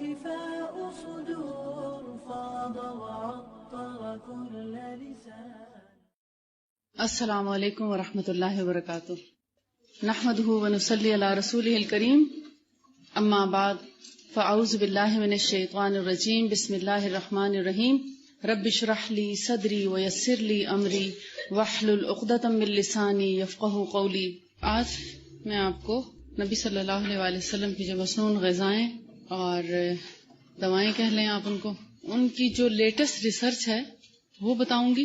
شفاء صدور فاض وعطر كل لسان. السلام علیکم ورحمۃ اللہ وبرکاتہ. نحمده ونصلی علی رسولہ الکریم. اما بعد فاعوذ باللہ من الشیطان الرجیم. بسم اللہ الرحمن الرحیم. رب اشرح لی صدری ویسر لی امری واحلل عقدۃ من لسانی یفقہوا قولی. آج میں آپ کو نبی صلی اللہ علیہ وسلم کی جو مسنون غذائیں اور دوائیں کہہ لیں آپ ان کی جو لیٹسٹ ریسرچ ہے وہ بتاؤں گی،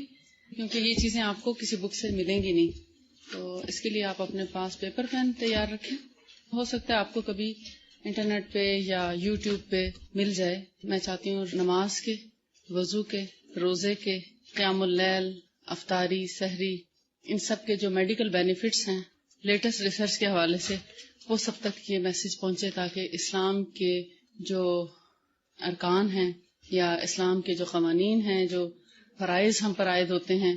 کیونکہ یہ چیزیں آپ کو کسی بک سے ملیں گی نہیں. تو اس کے لیے آپ اپنے پاس پیپر پین تیار رکھیں. ہو سکتا ہے آپ کو کبھی انٹرنیٹ پہ یا یوٹیوب پہ مل جائے. میں چاہتی ہوں نماز کے، وضو کے، روزے کے، قیام اللیل، افطاری، سحری، ان سب کے جو میڈیکل بینیفٹس ہیں لیٹسٹ ریسرچ کے حوالے سے، وہ سب تک یہ میسج پہنچے، تاکہ اسلام کے جو ارکان ہیں یا اسلام کے جو قوانین ہیں، جو فرائض ہم پر عائد ہوتے ہیں،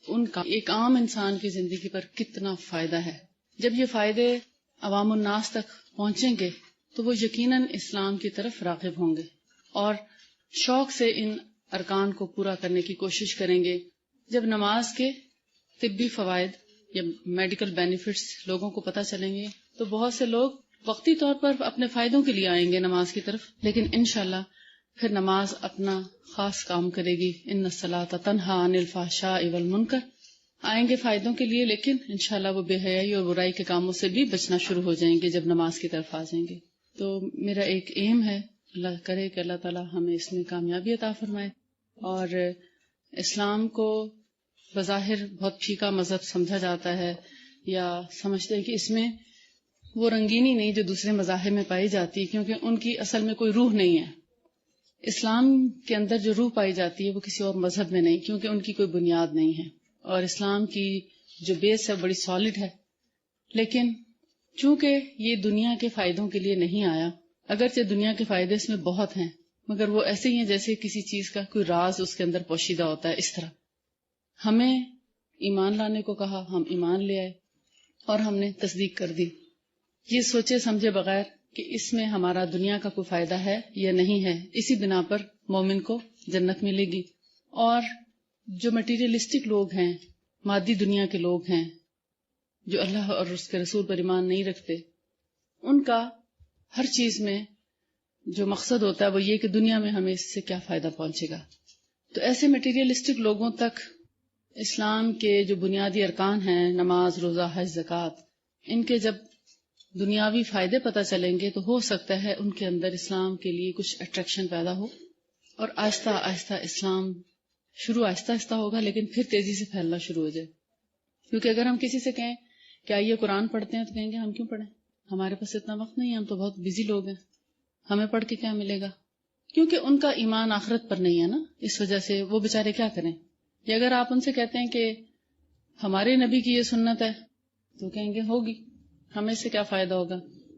ان کا ایک عام انسان کی زندگی پر کتنا فائدہ ہے. جب یہ فائدے عوام الناس تک پہنچیں گے تو وہ یقیناً اسلام کی طرف راغب ہوں گے اور شوق سے ان ارکان کو پورا کرنے کی کوشش کریں گے. جب نماز کے طبی فوائد یا میڈیکل بینیفٹس لوگوں کو پتہ چلیں گے تو بہت سے لوگ وقتی طور پر اپنے فائدوں کے لیے آئیں گے نماز کی طرف، لیکن انشاءاللہ پھر نماز اپنا خاص کام کرے گی. ان الصلاۃ تنہی عن الفحشاء والمنکر. آئیں گے فائدوں کے لیے، لیکن انشاءاللہ وہ بے حیائی اور برائی کے کاموں سے بھی بچنا شروع ہو جائیں گے جب نماز کی طرف آ جائیں گے. تو میرا ایک ایم ہے، اللہ کرے کہ اللہ تعالی ہمیں اس میں کامیابی عطا فرمائے. اور اسلام کو بظاہر بہت پھیکا مذہب سمجھا جاتا ہے، یا سمجھتے ہیں کہ اس میں وہ رنگینی نہیں جو دوسرے مذاہب میں پائی جاتی ہے، کیونکہ ان کی اصل میں کوئی روح نہیں ہے. اسلام کے اندر جو روح پائی جاتی ہے وہ کسی اور مذہب میں نہیں، کیونکہ ان کی کوئی بنیاد نہیں ہے، اور اسلام کی جو بیس ہے بڑی سالڈ ہے. لیکن چونکہ یہ دنیا کے فائدوں کے لیے نہیں آیا، اگرچہ دنیا کے فائدے اس میں بہت ہیں، مگر وہ ایسے ہی ہیں جیسے کسی چیز کا کوئی راز اس کے اندر پوشیدہ ہوتا ہے. اس طرح ہمیں ایمان لانے کو کہا، ہم ایمان لے آئے اور ہم نے تصدیق کر دی، یہ سوچے سمجھے بغیر کہ اس میں ہمارا دنیا کا کوئی فائدہ ہے یا نہیں ہے. اسی بنا پر مومن کو جنت ملے گی. اور جو مٹیریلسٹک لوگ ہیں، مادی دنیا کے لوگ ہیں، جو اللہ اور اس کے رسول پر ایمان نہیں رکھتے، ان کا ہر چیز میں جو مقصد ہوتا ہے وہ یہ کہ دنیا میں ہمیں اس سے کیا فائدہ پہنچے گا. تو ایسے مٹیریلسٹک لوگوں تک اسلام کے جو بنیادی ارکان ہیں، نماز، روزہ، حج، زکوٰۃ، ان کے جب دنیاوی فائدے پتہ چلیں گے تو ہو سکتا ہے ان کے اندر اسلام کے لیے کچھ اٹریکشن پیدا ہو، اور آہستہ آہستہ اسلام شروع آہستہ آہستہ ہوگا لیکن پھر تیزی سے پھیلنا شروع ہو جائے. کیونکہ اگر ہم کسی سے کہیں کہ آئیے قرآن پڑھتے ہیں تو کہیں گے ہم کیوں پڑھیں، ہمارے پاس اتنا وقت نہیں ہے، ہم تو بہت بزی لوگ ہیں، ہمیں پڑھ کے کیا ملے گا. کیونکہ ان کا ایمان آخرت پر نہیں ہے نا، اس وجہ سے وہ بیچارے کیا کریں. یا اگر آپ ان سے کہتے ہیں کہ ہمارے نبی کی یہ سنت ہے تو کہیں گے ہوگی، ہمیں اس سے کیا فائدہ ہوگا.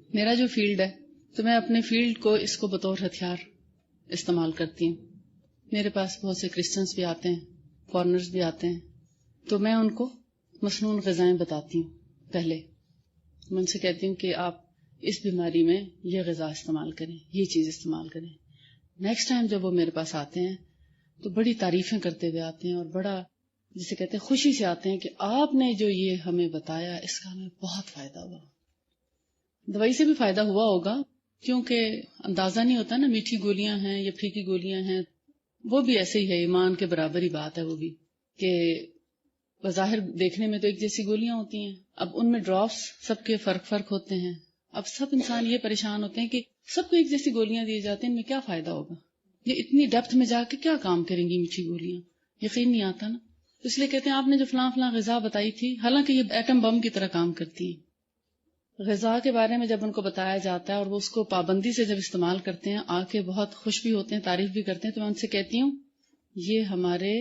میرا جو فیلڈ ہے تو میں اپنے فیلڈ کو اس کو بطور ہتھیار استعمال کرتی ہوں. میرے پاس بہت سے کرسچنس بھی آتے ہیں، فارنرز بھی آتے ہیں، تو میں ان کو مسنون غذائیں بتاتی ہوں. پہلے میں ان سے کہتی ہوں کہ آپ اس بیماری میں یہ غذا استعمال کریں، یہ چیز استعمال کریں. نیکسٹ ٹائم جب وہ میرے پاس آتے ہیں تو بڑی تعریفیں کرتے ہوئے آتے ہیں، اور بڑا جسے کہتے ہیں خوشی سے آتے ہیں کہ آپ نے جو یہ ہمیں بتایا اس کا ہمیں بہت فائدہ ہوا. دوائی سے بھی فائدہ ہوا ہوگا، کیونکہ اندازہ نہیں ہوتا نا، میٹھی گولیاں ہیں یا پھیکی گولیاں ہیں، وہ بھی ایسے ہی ہے، ایمان کے برابر ہی بات ہے وہ بھی، کہ بظاہر دیکھنے میں تو ایک جیسی گولیاں ہوتی ہیں، اب ان میں ڈراپس سب کے فرق ہوتے ہیں. اب سب انسان یہ پریشان ہوتے ہیں کہ سب کو ایک جیسی گولیاں دی جاتی ہیں، ان میں کیا فائدہ ہوگا، یہ اتنی ڈیپتھ میں جا کے کیا کام کریں گی میٹھی گولیاں، یقین نہیں آتا نا. اس لیے کہتے ہیں آپ نے جو فلاں غذا بتائی تھی، حالانکہ یہ ایٹم بم کی طرح کام کرتی ہیں. غذا کے بارے میں جب ان کو بتایا جاتا ہے اور وہ اس کو پابندی سے جب استعمال کرتے ہیں، آ کے بہت خوش بھی ہوتے ہیں، تعریف بھی کرتے ہیں، تو میں ان سے کہتی ہوں یہ ہمارے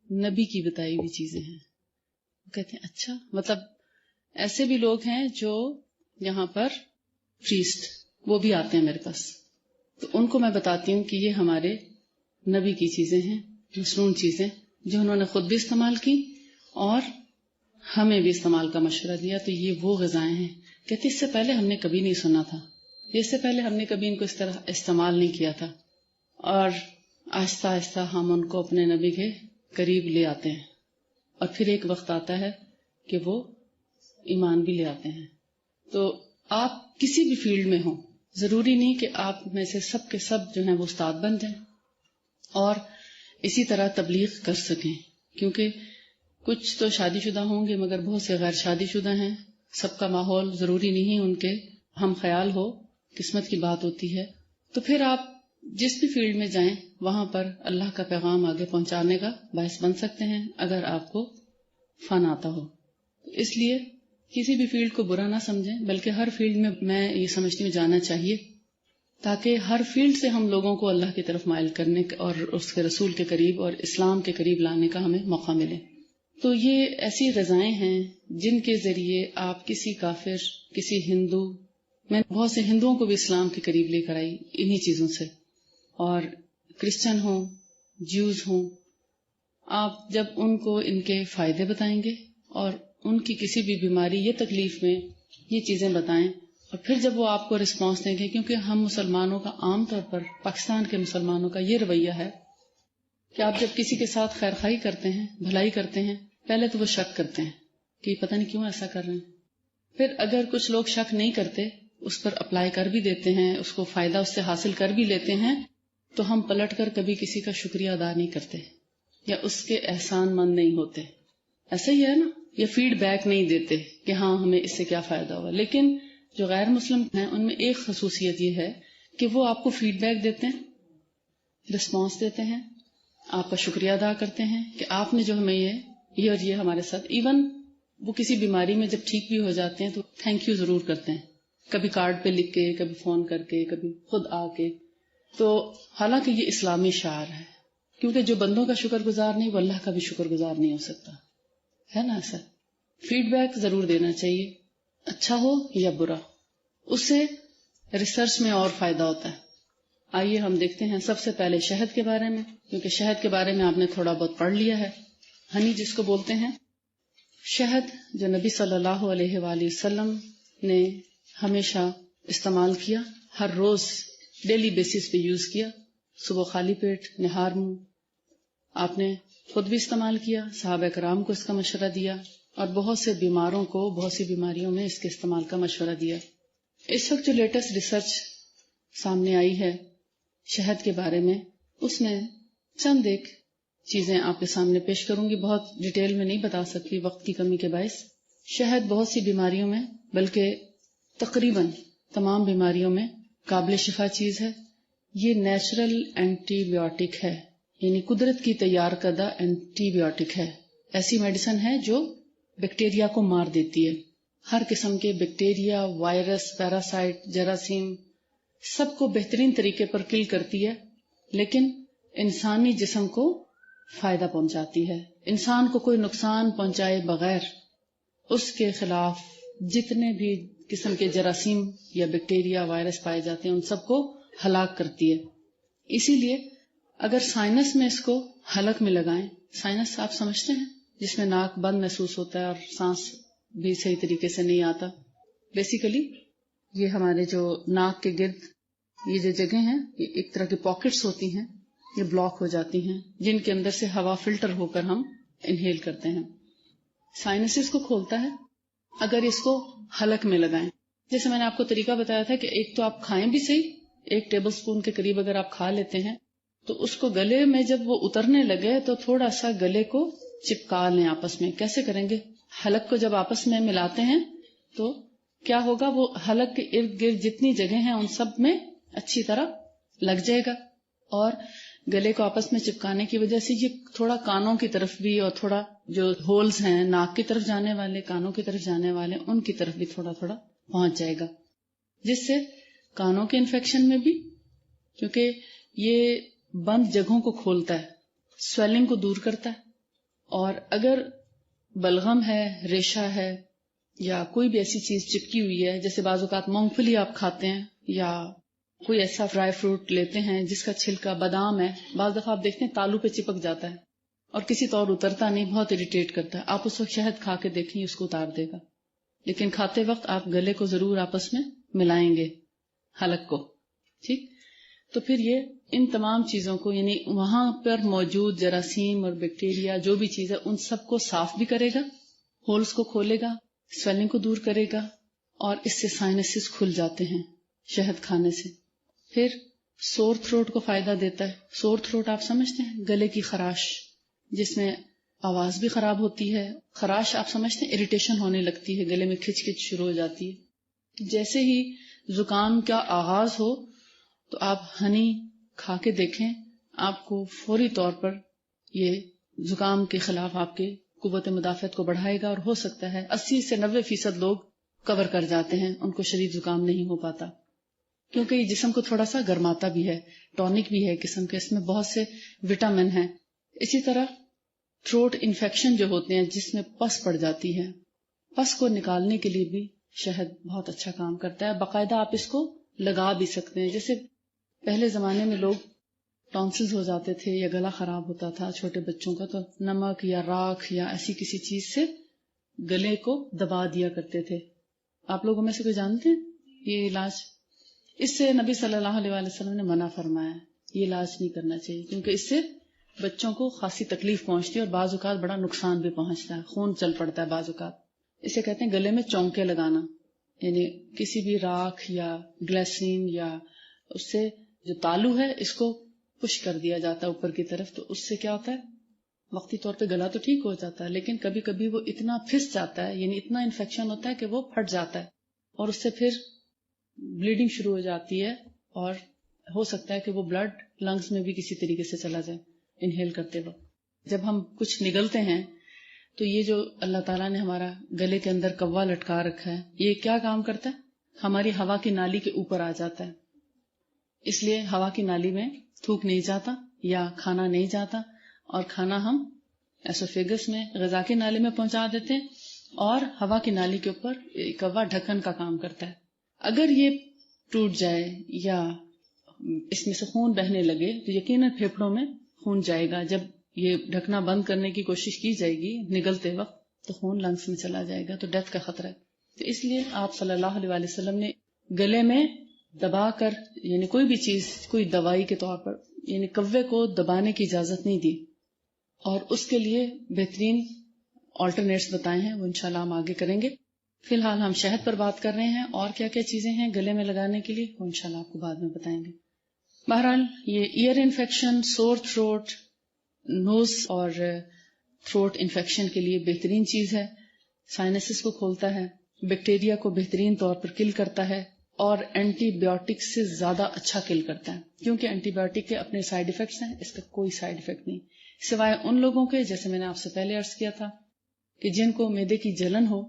نبی کی بتائی ہوئی چیزیں ہیں. وہ کہتے ہیں اچھا، مطلب ایسے بھی لوگ ہیں جو یہاں پر پریسٹ وہ بھی آتے ہیں میرے پاس، تو ان کو میں بتاتی ہوں کہ یہ ہمارے نبی کی چیزیں ہیں، مسنون چیزیں جو انہوں نے خود بھی استعمال کی اور ہمیں بھی استعمال کا مشورہ دیا. تو یہ وہ غذائیں ہیں. کہتے اس سے پہلے ہم نے کبھی نہیں سنا تھا. اس سے پہلے ہم نے کبھی ان کو اس طرح استعمال نہیں کیا تھا، اور آہستہ آہستہ ہم ان کو اپنے نبی کے قریب لے آتے ہیں، اور پھر ایک وقت آتا ہے کہ وہ ایمان بھی لے آتے ہیں. تو آپ کسی بھی فیلڈ میں ہوں، ضروری نہیں کہ آپ میں سے سب کے سب جو ہیں وہ استاد بن جائیں اور اسی طرح تبلیغ کر سکیں، کیونکہ کچھ تو شادی شدہ ہوں گے مگر بہت سے غیر شادی شدہ ہیں. سب کا ماحول ضروری نہیں ان کے ہم خیال ہو، قسمت کی بات ہوتی ہے. تو پھر آپ جس بھی فیلڈ میں جائیں وہاں پر اللہ کا پیغام آگے پہنچانے کا باعث بن سکتے ہیں اگر آپ کو فن آتا ہو. اس لیے کسی بھی فیلڈ کو برا نہ سمجھیں، بلکہ ہر فیلڈ میں یہ سمجھتی ہوں جانا چاہیے، تاکہ ہر فیلڈ سے ہم لوگوں کو اللہ کی طرف مائل کرنے اور اس کے رسول کے قریب اور اسلام کے قریب لانے کا ہمیں موقع ملے. تو یہ ایسی غذائیں ہیں جن کے ذریعے آپ کسی کافر، کسی ہندو، میں بہت سے ہندوؤں کو بھی اسلام کے قریب لے کر آئی انہی چیزوں سے، اور کرسچن ہوں، جیوز ہوں. آپ جب ان کو ان کے فائدے بتائیں گے اور ان کی کسی بھی بیماری یا تکلیف میں یہ چیزیں بتائیں، اور پھر جب وہ آپ کو رسپانس دیں گے، کیونکہ ہم مسلمانوں کا عام طور پر پاکستان کے مسلمانوں کا یہ رویہ ہے کہ آپ جب کسی کے ساتھ خیر خواہی کرتے ہیں، بھلائی کرتے ہیں، پہلے تو وہ شک کرتے ہیں کہ پتہ نہیں کیوں ایسا کر رہے ہیں. پھر اگر کچھ لوگ شک نہیں کرتے، اس پر اپلائی کر بھی دیتے ہیں، اس کو فائدہ اس سے حاصل کر بھی لیتے ہیں، تو ہم پلٹ کر کبھی کسی کا شکریہ ادا نہیں کرتے یا اس کے احسان مند نہیں ہوتے. ایسا ہی ہے نا، یا فیڈ بیک نہیں دیتے کہ ہاں ہمیں اس سے کیا فائدہ ہوا. لیکن جو غیر مسلم ہیں ان میں ایک خصوصیت یہ ہے کہ وہ آپ کو فیڈ بیک دیتے ہیں، رسپانس دیتے ہیں، آپ کا شکریہ ادا کرتے ہیں کہ آپ نے جو ہمیں یہ اور یہ ہمارے ساتھ. ایون وہ کسی بیماری میں جب ٹھیک بھی ہو جاتے ہیں تو تھینک یو ضرور کرتے ہیں، کبھی کارڈ پہ لکھ کے، کبھی فون کر کے، کبھی خود آ کے. تو حالانکہ یہ اسلامی شعار ہے، کیونکہ جو بندوں کا شکر گزار نہیں وہ اللہ کا بھی شکر گزار نہیں ہو سکتا، ہے نا. ایسا فیڈ بیک ضرور دینا چاہیے، اچھا ہو یا برا، اس سے ریسرچ میں اور فائدہ ہوتا ہے. آئیے ہم دیکھتے ہیں سب سے پہلے شہد کے بارے میں، کیونکہ شہد کے بارے میں آپ نے تھوڑا بہت پڑھ لیا ہے. ہنی جس کو بولتے ہیں، شہد جو نبی صلی اللہ علیہ وآلہ وسلم نے ہمیشہ استعمال کیا، ہر روز ڈیلی بیسس پہ یوز کیا، صبح خالی پیٹ، نہار منہ. آپ نے خود بھی استعمال کیا، صحابہ کرام کو اس کا مشورہ دیا، اور بہت سے بیماروں کو بہت سی بیماریوں میں اس کے استعمال کا مشورہ دیا. اس وقت جو لیٹسٹ ریسرچ سامنے آئی ہے شہد کے بارے میں، اس میں چند ایک چیزیں آپ کے سامنے پیش کروں گی، بہت ڈیٹیل میں نہیں بتا سکتی وقت کی کمی کے باعث. شہد بہت سی بیماریوں میں، بلکہ تقریباً تمام بیماریوں میں قابل شفا چیز ہے. یہ نیچرل اینٹی بایوٹک ہے، یعنی قدرت کی تیار کردہ اینٹی بایوٹک ہے. ایسی میڈیسن ہے جو بیکٹیریا کو مار دیتی ہے، ہر قسم کے بیکٹیریا، وائرس، پیراسائٹ، جراثیم، سب کو بہترین طریقے پر کل کرتی ہے، لیکن انسانی جسم کو فائدہ پہنچاتی ہے. انسان کو کوئی نقصان پہنچائے بغیر اس کے خلاف جتنے بھی قسم کے جراثیم یا بیکٹیریا، وائرس پائے جاتے ہیں ان سب کو ہلاک کرتی ہے. اسی لیے اگر سائنس میں اس کو حلق میں لگائیں، سائنس آپ سمجھتے ہیں جس میں ناک بند محسوس ہوتا ہے اور سانس بھی صحیح طریقے سے نہیں آتا. بیسیکلی یہ ہمارے جو ناک کے گرد یہ جو جگہ ہیں، یہ ایک طرح کی پاکٹس ہوتی ہیں، یہ بلاک ہو جاتی ہیں، جن کے اندر سے ہوا فلٹر ہو کر ہم انہیل کرتے ہیں. سائنس اس کو کھولتا ہے اگر اس کو حلق میں لگائیں. جیسے میں نے آپ کو طریقہ بتایا تھا کہ ایک تو آپ کھائیں بھی صحیح، 1 ٹیبل سپون کے قریب اگر آپ کھا لیتے ہیں تو اس کو گلے میں جب وہ اترنے لگے تو تھوڑا سا گلے کو چپکا لیں آپس میں. کیسے کریں گے؟ حلق کو جب آپس میں ملاتے ہیں تو کیا ہوگا، وہ حلق کے ارد گرد جتنی جگہ ہیں ان سب میں اچھی طرح لگ جائے گا، اور گلے کو آپس میں چپکانے کی وجہ سے یہ تھوڑا کانوں کی طرف بھی، اور تھوڑا جو ہولز ہیں ناک کی طرف جانے والے، کانوں کی طرف جانے والے، ان کی طرف بھی تھوڑا تھوڑا پہنچ جائے گا، جس سے کانوں کے انفیکشن میں بھی، کیونکہ یہ بند جگہوں کو کھولتا ہے، سویلنگ کو دور کرتا ہے. اور اگر بلغم ہے، ریشہ ہے، یا کوئی بھی ایسی چیز چپکی ہوئی ہے، جیسے بعض اوقات مونگ پھلی آپ کھاتے ہیں یا کوئی ایسا فرائی فروٹ لیتے ہیں جس کا چھلکا، بادام ہے، بعض دفعہ آپ دیکھتے ہیں تالو پہ چپک جاتا ہے اور کسی طور اترتا نہیں، بہت اریٹیٹ کرتا ہے. آپ اس وقت شہد کھا کے دیکھیں، اس کو اتار دے گا، لیکن کھاتے وقت آپ گلے کو ضرور آپس میں ملائیں گے. حلق کو. ٹھیک, تو پھر یہ ان تمام چیزوں کو یعنی وہاں پر موجود جراثیم اور بیکٹیریا جو بھی چیز ہے ان سب کو صاف بھی کرے گا, ہولز کو کھولے گا, سویلنگ کو دور کرے گا, اور اس سے سائنسز کھل جاتے ہیں شہد کھانے سے. پھر سور تھروٹ کو فائدہ دیتا ہے. سور تھروٹ آپ سمجھتے ہیں, گلے کی خراش جس میں آواز بھی خراب ہوتی ہے. خراش آپ سمجھتے ہیں اریٹیشن ہونے لگتی ہے, گلے میں کھچ کھچ شروع ہو جاتی ہے. جیسے ہی زکام کا آغاز ہو تو آپ ہنی کھا کے دیکھیں, آپ کو فوری طور پر یہ زکام کے خلاف آپ کے قوت مدافعت کو بڑھائے گا, اور ہو سکتا ہے 80 سے 90% لوگ کور کر جاتے ہیں, ان کو شدید زکام نہیں ہو پاتا, کیونکہ یہ جسم کو تھوڑا سا گرماتا بھی ہے, ٹونک بھی ہے قسم کے, اس میں بہت سے وٹامن ہیں. اسی طرح تھروٹ انفیکشن جو ہوتے ہیں جس میں پس پڑ جاتی ہے, پس کو نکالنے کے لیے بھی شہد بہت اچھا کام کرتا ہے. باقاعدہ آپ اس کو لگا بھی سکتے ہیں. جیسے پہلے زمانے میں لوگ ٹونسلز ہو جاتے تھے یا گلا خراب ہوتا تھا چھوٹے بچوں کا, تو نمک یا راکھ یا ایسی کسی چیز سے گلے کو دبا دیا کرتے تھے. آپ لوگوں میں سے کوئی جانتے ہیں یہ علاج؟ اس سے نبی صلی اللہ علیہ وسلم نے منع فرمایا, یہ علاج نہیں کرنا چاہیے, کیونکہ اس سے بچوں کو خاصی تکلیف پہنچتی ہے اور بعض اوقات بڑا نقصان بھی پہنچتا ہے, خون چل پڑتا ہے بعض اوقات. اسے کہتے ہیں گلے میں چونکے لگانا, یعنی کسی بھی راکھ یا گلیسرین یا اس سے جو تالو ہے اس کو پش کر دیا جاتا ہے اوپر کی طرف, تو اس سے کیا ہوتا ہے وقتی طور پہ گلا تو ٹھیک ہو جاتا ہے, لیکن کبھی کبھی وہ اتنا پھس جاتا ہے, یعنی اتنا انفیکشن ہوتا ہے کہ وہ پھٹ جاتا ہے, اور اس سے پھر بلیڈنگ شروع ہو جاتی ہے, اور ہو سکتا ہے کہ وہ بلڈ لنگز میں بھی کسی طریقے سے چلا جائے انہیل کرتے وقت. جب ہم کچھ نگلتے ہیں تو یہ جو اللہ تعالیٰ نے ہمارا گلے کے اندر کوا لٹکا رکھا ہے, یہ کیا کام کرتا ہے, ہماری ہوا کی نالی کے اوپر آ جاتا ہے, اس لیے ہوا کی نالی میں تھوک نہیں جاتا یا کھانا نہیں جاتا, اور کھانا ہم ایسوفیگس میں غذا کی نالی میں پہنچا دیتے ہیں, اور ہوا کی نالی کے اوپر کوا ڈھکن کا کام کرتا ہے. اگر یہ ٹوٹ جائے یا اس میں سے خون بہنے لگے تو یقیناً پھیپھڑوں میں خون جائے گا. جب یہ ڈھکنا بند کرنے کی کوشش کی جائے گی نگلتے وقت تو خون لنگس میں چلا جائے گا, تو ڈیتھ کا خطرہ ہے. تو اس لیے آپ صلی اللہ علیہ وسلم نے گلے میں دبا کر, یعنی کوئی بھی چیز کوئی دوائی کے طور پر, یعنی کوے کو دبانے کی اجازت نہیں دی, اور اس کے لیے بہترین آلٹرنیٹس بتائے ہیں, وہ انشاءاللہ ہم آگے کریں گے. فی الحال ہم شہد پر بات کر رہے ہیں, اور کیا کیا چیزیں ہیں گلے میں لگانے کے لیے وہ انشاءاللہ آپ کو بعد میں بتائیں گے. بہرحال یہ ایئر انفیکشن, سور تھروٹ, نوز اور تھروٹ انفیکشن کے لیے بہترین چیز ہے. سائنسز کو کھولتا ہے, بیکٹیریا کو بہترین طور پر کل کرتا ہے, اور اینٹی بایوٹک سے زیادہ اچھا کل کرتا ہے, کیونکہ اینٹی بایوٹک کے اپنے سائیڈ ایفیکٹس ہیں, اس کا کوئی سائیڈ ایفیکٹ نہیں, سوائے ان لوگوں کے جیسے میں نے آپ سے پہلے عرض کیا تھا کہ جن کو معدے کی جلن ہو,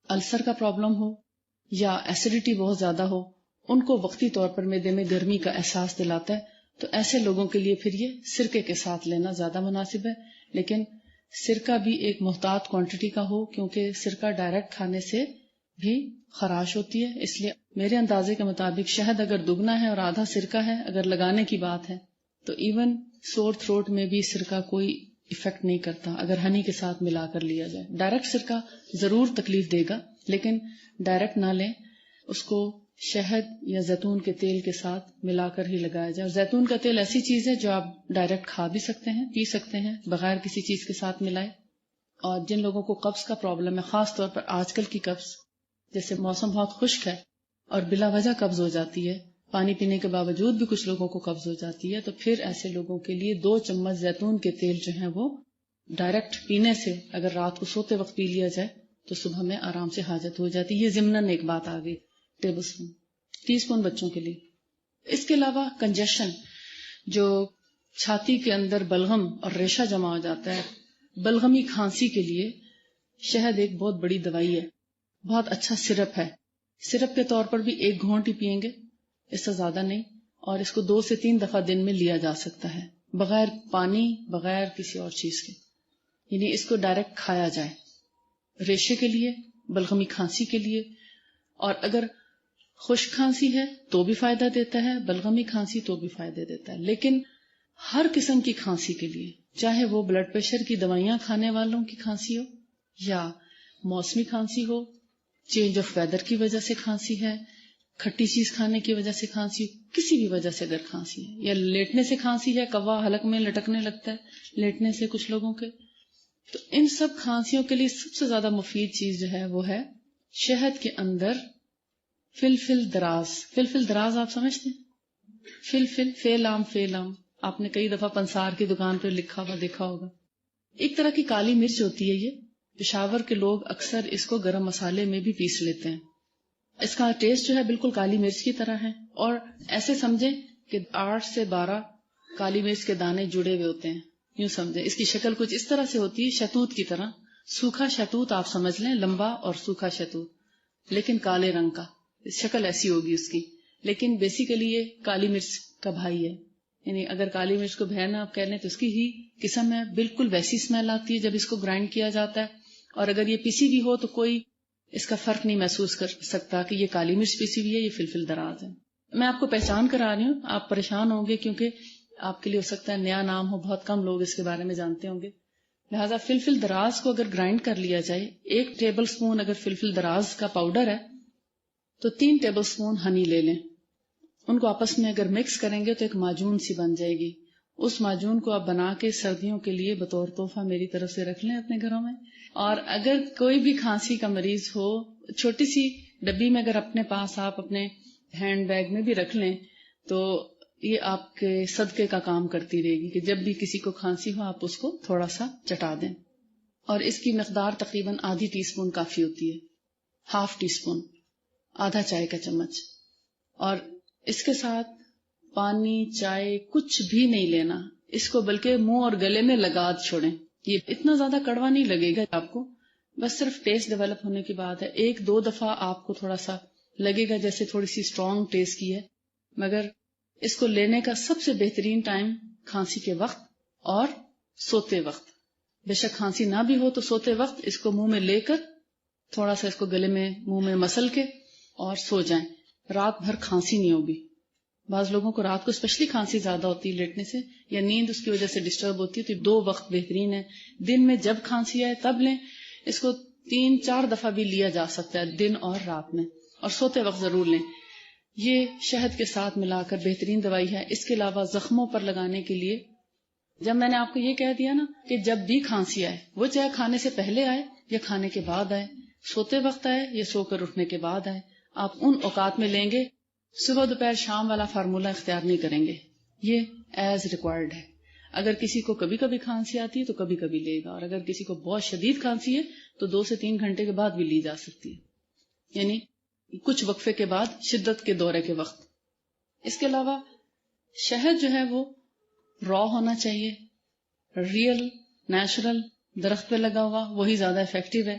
السر کا پرابلم ہو یا ایسیڈیٹی بہت زیادہ ہو, ان کو وقتی طور پر معدے میں گرمی کا احساس دلاتا ہے. تو ایسے لوگوں کے لیے پھر یہ سرکے کے ساتھ لینا زیادہ مناسب ہے, لیکن سرکہ بھی ایک محتاط کوانٹٹی کا ہو, کیونکہ سرکہ ڈائریکٹ کھانے سے بھی خراش ہوتی ہے. اس لیے میرے اندازے کے مطابق شہد اگر دگنا ہے اور آدھا سرکہ ہے, اگر لگانے کی بات ہے, تو ایون سور تھروٹ میں بھی سرکہ کوئی افیکٹ نہیں کرتا اگر ہنی کے ساتھ ملا کر لیا جائے. ڈائریکٹ سرکہ ضرور تکلیف دے گا, لیکن ڈائریکٹ نہ لیں, اس کو شہد یا زیتون کے تیل کے ساتھ ملا کر ہی لگایا جائے. اور زیتون کا تیل ایسی چیز ہے جو آپ ڈائریکٹ کھا بھی سکتے ہیں, پی سکتے ہیں بغیر کسی چیز کے ساتھ ملائے. اور جن لوگوں کو قبض کا پرابلم ہے, خاص طور پر آج کل کی قبض, جیسے موسم بہت خشک ہے اور بلا وجہ قبض ہو جاتی ہے, پانی پینے کے باوجود بھی کچھ لوگوں کو قبض ہو جاتی ہے, تو پھر ایسے لوگوں کے لیے 2 چمچ زیتون کے تیل جو ہیں وہ ڈائریکٹ پینے سے, اگر رات کو سوتے وقت پی لیا جائے تو صبح میں آرام سے حاجت ہو جاتی. یہ ضمناً ایک بات آ گئی, ٹیبل اسپون, ٹی اسپون بچوں کے لیے. اس کے علاوہ کنجیشن, جو چھاتی کے اندر بلغم اور ریشہ جمع ہو جاتا ہے, بلغمی کھانسی کے لیے شہد ایک بہت بڑی دوائی ہے, بہت اچھا سرپ ہے. سرپ کے طور پر بھی 1 گھونٹ ہی پئیں گے, اس سے زیادہ نہیں, اور اس کو 2 سے 3 دفعہ دن میں لیا جا سکتا ہے, بغیر پانی, بغیر کسی اور چیز کے, یعنی اس کو ڈائریکٹ کھایا جائے ریشے کے لیے, بلغمی کھانسی کے لیے. اور اگر خشک کھانسی ہے تو بھی فائدہ دیتا ہے, بلغمی کھانسی تو بھی فائدہ دیتا ہے. لیکن ہر قسم کی کھانسی کے لیے, چاہے وہ بلڈ پریشر کی دوائیاں کھانے والوں کی کھانسی ہو یا موسمی کھانسی ہو, چینج آف ویدر کی وجہ سے کھانسی ہے, کھٹی چیز کھانے کی وجہ سے کھانسی ہو، کسی بھی وجہ سے اگر کھانسی ہے، یا لیٹنے سے کھانسی ہے، کوا حلق میں لٹکنے لگتا ہے لیٹنے سے کچھ لوگوں کے، تو ان سب کھانسیوں کے لیے سب سے زیادہ مفید چیز جو ہے وہ ہے شہد کے اندر فلفل دراز. فلفل دراز آپ سمجھتے ہیں؟ فلفل فیلام فیلام آپ نے کئی دفعہ پنسار کی دکان پہ لکھا ہوا دیکھا ہوگا. ایک طرح کی کالی مرچ ہوتی ہے یہ. پشاور کے لوگ اکثر اس کو گرم مسالے میں بھی پیس لیتے ہیں. اس کا ٹیسٹ جو ہے بالکل کالی مرچ کی طرح ہے، اور ایسے سمجھیں کہ 8 سے 12 کالی مرچ کے دانے جڑے ہوئے ہوتے ہیں. یوں سمجھیں اس کی شکل کچھ اس طرح سے ہوتی ہے، شہتوت کی طرح. سوکھا شہتوت آپ سمجھ لیں، لمبا اور سوکھا شہتوت لیکن کالے رنگ کا، شکل ایسی ہوگی اس کی. لیکن بیسیکلی یہ کالی مرچ کا بھائی ہے. یعنی اگر کالی مرچ کو بہنا آپ کہہ لیں تو اس کی ہی قسم ہے. بالکل ویسی اسمیل آتی ہے جب اس کو گرائنڈ کیا جاتا ہے، اور اگر یہ پیسی بھی ہو تو کوئی اس کا فرق نہیں محسوس کر سکتا کہ یہ کالی مرچ پیسی ہوئی ہے، یہ فلفل دراز ہے. میں آپ کو پہچان کرا رہی ہوں، آپ پریشان ہوں گے کیونکہ آپ کے لیے ہو سکتا ہے نیا نام ہو، بہت کم لوگ اس کے بارے میں جانتے ہوں گے. لہٰذا فلفل دراز کو اگر گرائنڈ کر لیا جائے، 1 ٹیبل سپون اگر فلفل دراز کا پاؤڈر ہے تو 3 ٹیبل سپون ہنی لے لیں. ان کو آپس میں اگر مکس کریں گے تو ایک معجون سی بن جائے گی. اس معجون کو آپ بنا کے سردیوں کے لیے بطور تحفہ میری طرف سے رکھ لیں اپنے گھروں میں. اور اگر کوئی بھی کھانسی کا مریض ہو، چھوٹی سی ڈبی میں اگر اپنے پاس آپ اپنے ہینڈ بیگ میں بھی رکھ لیں تو یہ آپ کے صدقے کا کام کرتی رہے گی کہ جب بھی کسی کو کھانسی ہو آپ اس کو تھوڑا سا چٹا دیں. اور اس کی مقدار تقریباً آدھی ٹی اسپون کافی ہوتی ہے، ½ ٹی اسپون، آدھا چائے کا چمچ. اور اس کے ساتھ پانی چائے کچھ بھی نہیں لینا اس کو، بلکہ منہ اور گلے میں لگا چھوڑیں. یہ اتنا زیادہ کڑوا نہیں لگے گا آپ کو، بس صرف ٹیسٹ ڈیولپ ہونے کی بات ہے. 1-2 دفعہ آپ کو تھوڑا سا لگے گا جیسے تھوڑی سی اسٹرانگ ٹیسٹ کی ہے، مگر اس کو لینے کا سب سے بہترین ٹائم کھانسی کے وقت اور سوتے وقت. بے شک کھانسی نہ بھی ہو تو سوتے وقت اس کو منہ میں لے کر تھوڑا سا اس کو گلے میں منہ میں مسل کے اور سو جائیں. رات بھر کھانسی نہیں ہوگی. بعض لوگوں کو رات کو اسپیشلی کھانسی زیادہ ہوتی ہے لیٹنے سے، یا نیند اس کی وجہ سے ڈسٹرب ہوتی ہے، تو 2 وقت بہترین ہے. دن میں جب کھانسی آئے تب لیں، اس کو 3-4 دفعہ بھی لیا جا سکتا ہے دن اور رات میں، اور سوتے وقت ضرور لیں. یہ شہد کے ساتھ ملا کر بہترین دوائی ہے. اس کے علاوہ زخموں پر لگانے کے لیے، جب میں نے آپ کو یہ کہہ دیا نا کہ جب بھی کھانسی آئے، وہ چاہے کھانے سے پہلے آئے یا کھانے کے بعد آئے، سوتے وقت آئے یا سو کر اٹھنے کے بعد آئے، آپ ان اوقات میں لیں گے. صبح دوپہر شام والا فارمولہ اختیار نہیں کریں گے. یہ ایز ریکوائرڈ ہے. اگر کسی کو کبھی کبھی کھانسی آتی ہے تو کبھی کبھی لے گا، اور اگر کسی کو بہت شدید کھانسی ہے تو 2 سے 3 گھنٹے کے بعد بھی لی جا سکتی ہے، یعنی کچھ وقفے کے بعد شدت کے دورے کے وقت. اس کے علاوہ شہد جو ہے وہ را ہونا چاہیے، ریئل نیچرل درخت پہ لگا ہوا، وہی زیادہ افیکٹو ہے.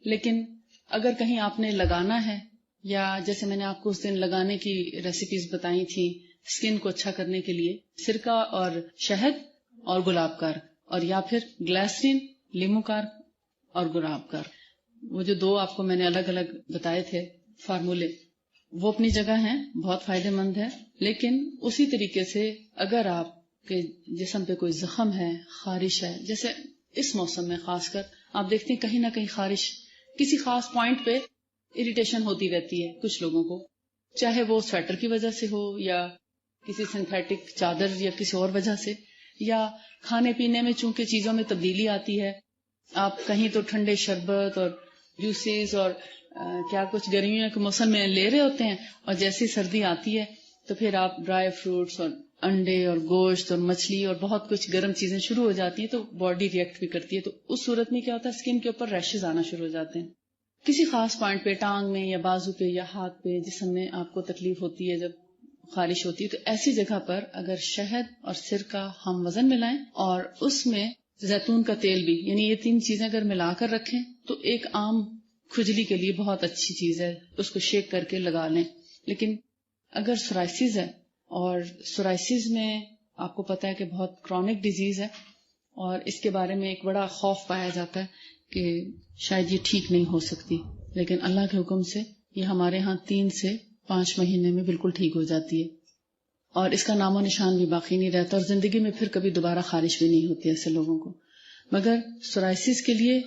لیکن اگر کہیں آپ نے لگانا ہے، یا جیسے میں نے آپ کو اس دن لگانے کی ریسیپیز بتائی تھیں اسکن کو اچھا کرنے کے لیے، سرکہ اور شہد اور گلاب کار، اور یا پھر گلیسرین، لیمو کار اور گلاب کار، وہ جو 2 آپ کو میں نے الگ الگ بتائے تھے فارمولے، وہ اپنی جگہ ہیں، بہت فائدہ مند ہے. لیکن اسی طریقے سے اگر آپ کے جسم پہ کوئی زخم ہے، خارش ہے، جیسے اس موسم میں خاص کر آپ دیکھتے ہیں کہیں نہ کہیں خارش، کسی خاص پوائنٹ پہ اریٹیشن ہوتی رہتی ہے کچھ لوگوں کو، چاہے وہ سویٹر کی وجہ سے ہو یا کسی سنتھیٹک چادر یا کسی اور وجہ سے، یا کھانے پینے میں چونکہ چیزوں میں تبدیلی آتی ہے، آپ کہیں تو ٹھنڈے شربت اور جوسز اور کیا کچھ گرمیوں کے موسم میں لے رہے ہوتے ہیں، اور جیسی سردی آتی ہے تو پھر آپ ڈرائی فروٹس اور انڈے اور گوشت اور مچھلی اور بہت کچھ گرم چیزیں شروع ہو جاتی ہیں، تو باڈی ریئیکٹ بھی کرتی ہے. تو اس صورت میں کیا ہوتا ہے، اسکن کے اوپر ریشز آنا شروع ہو جاتے ہیں کسی خاص پوائنٹ پہ، ٹانگ میں یا بازو پہ یا ہاتھ پہ، جسم میں آپ کو تکلیف ہوتی ہے جب خارش ہوتی ہے. تو ایسی جگہ پر اگر شہد اور سرکہ ہم وزن ملائیں اور اس میں زیتون کا تیل بھی، یعنی یہ 3 چیزیں اگر ملا کر رکھیں تو ایک عام کھجلی کے لیے بہت اچھی چیز ہے، اس کو شیک کر کے لگا لیں. لیکن اگر سورائسس ہے، اور سورائسس میں آپ کو پتا ہے کہ بہت کرونک ڈیزیز ہے، اور اس کے بارے میں ایک بڑا خوف پایا جاتا ہے کہ شاید یہ ٹھیک نہیں ہو سکتی، لیکن اللہ کے حکم سے یہ ہمارے ہاں 3 سے 5 مہینے میں بالکل ٹھیک ہو جاتی ہے، اور اس کا نام و نشان بھی باقی نہیں رہتا، اور زندگی میں پھر کبھی دوبارہ خارش بھی نہیں ہوتی ایسے لوگوں کو. مگر سورائسس کے لیے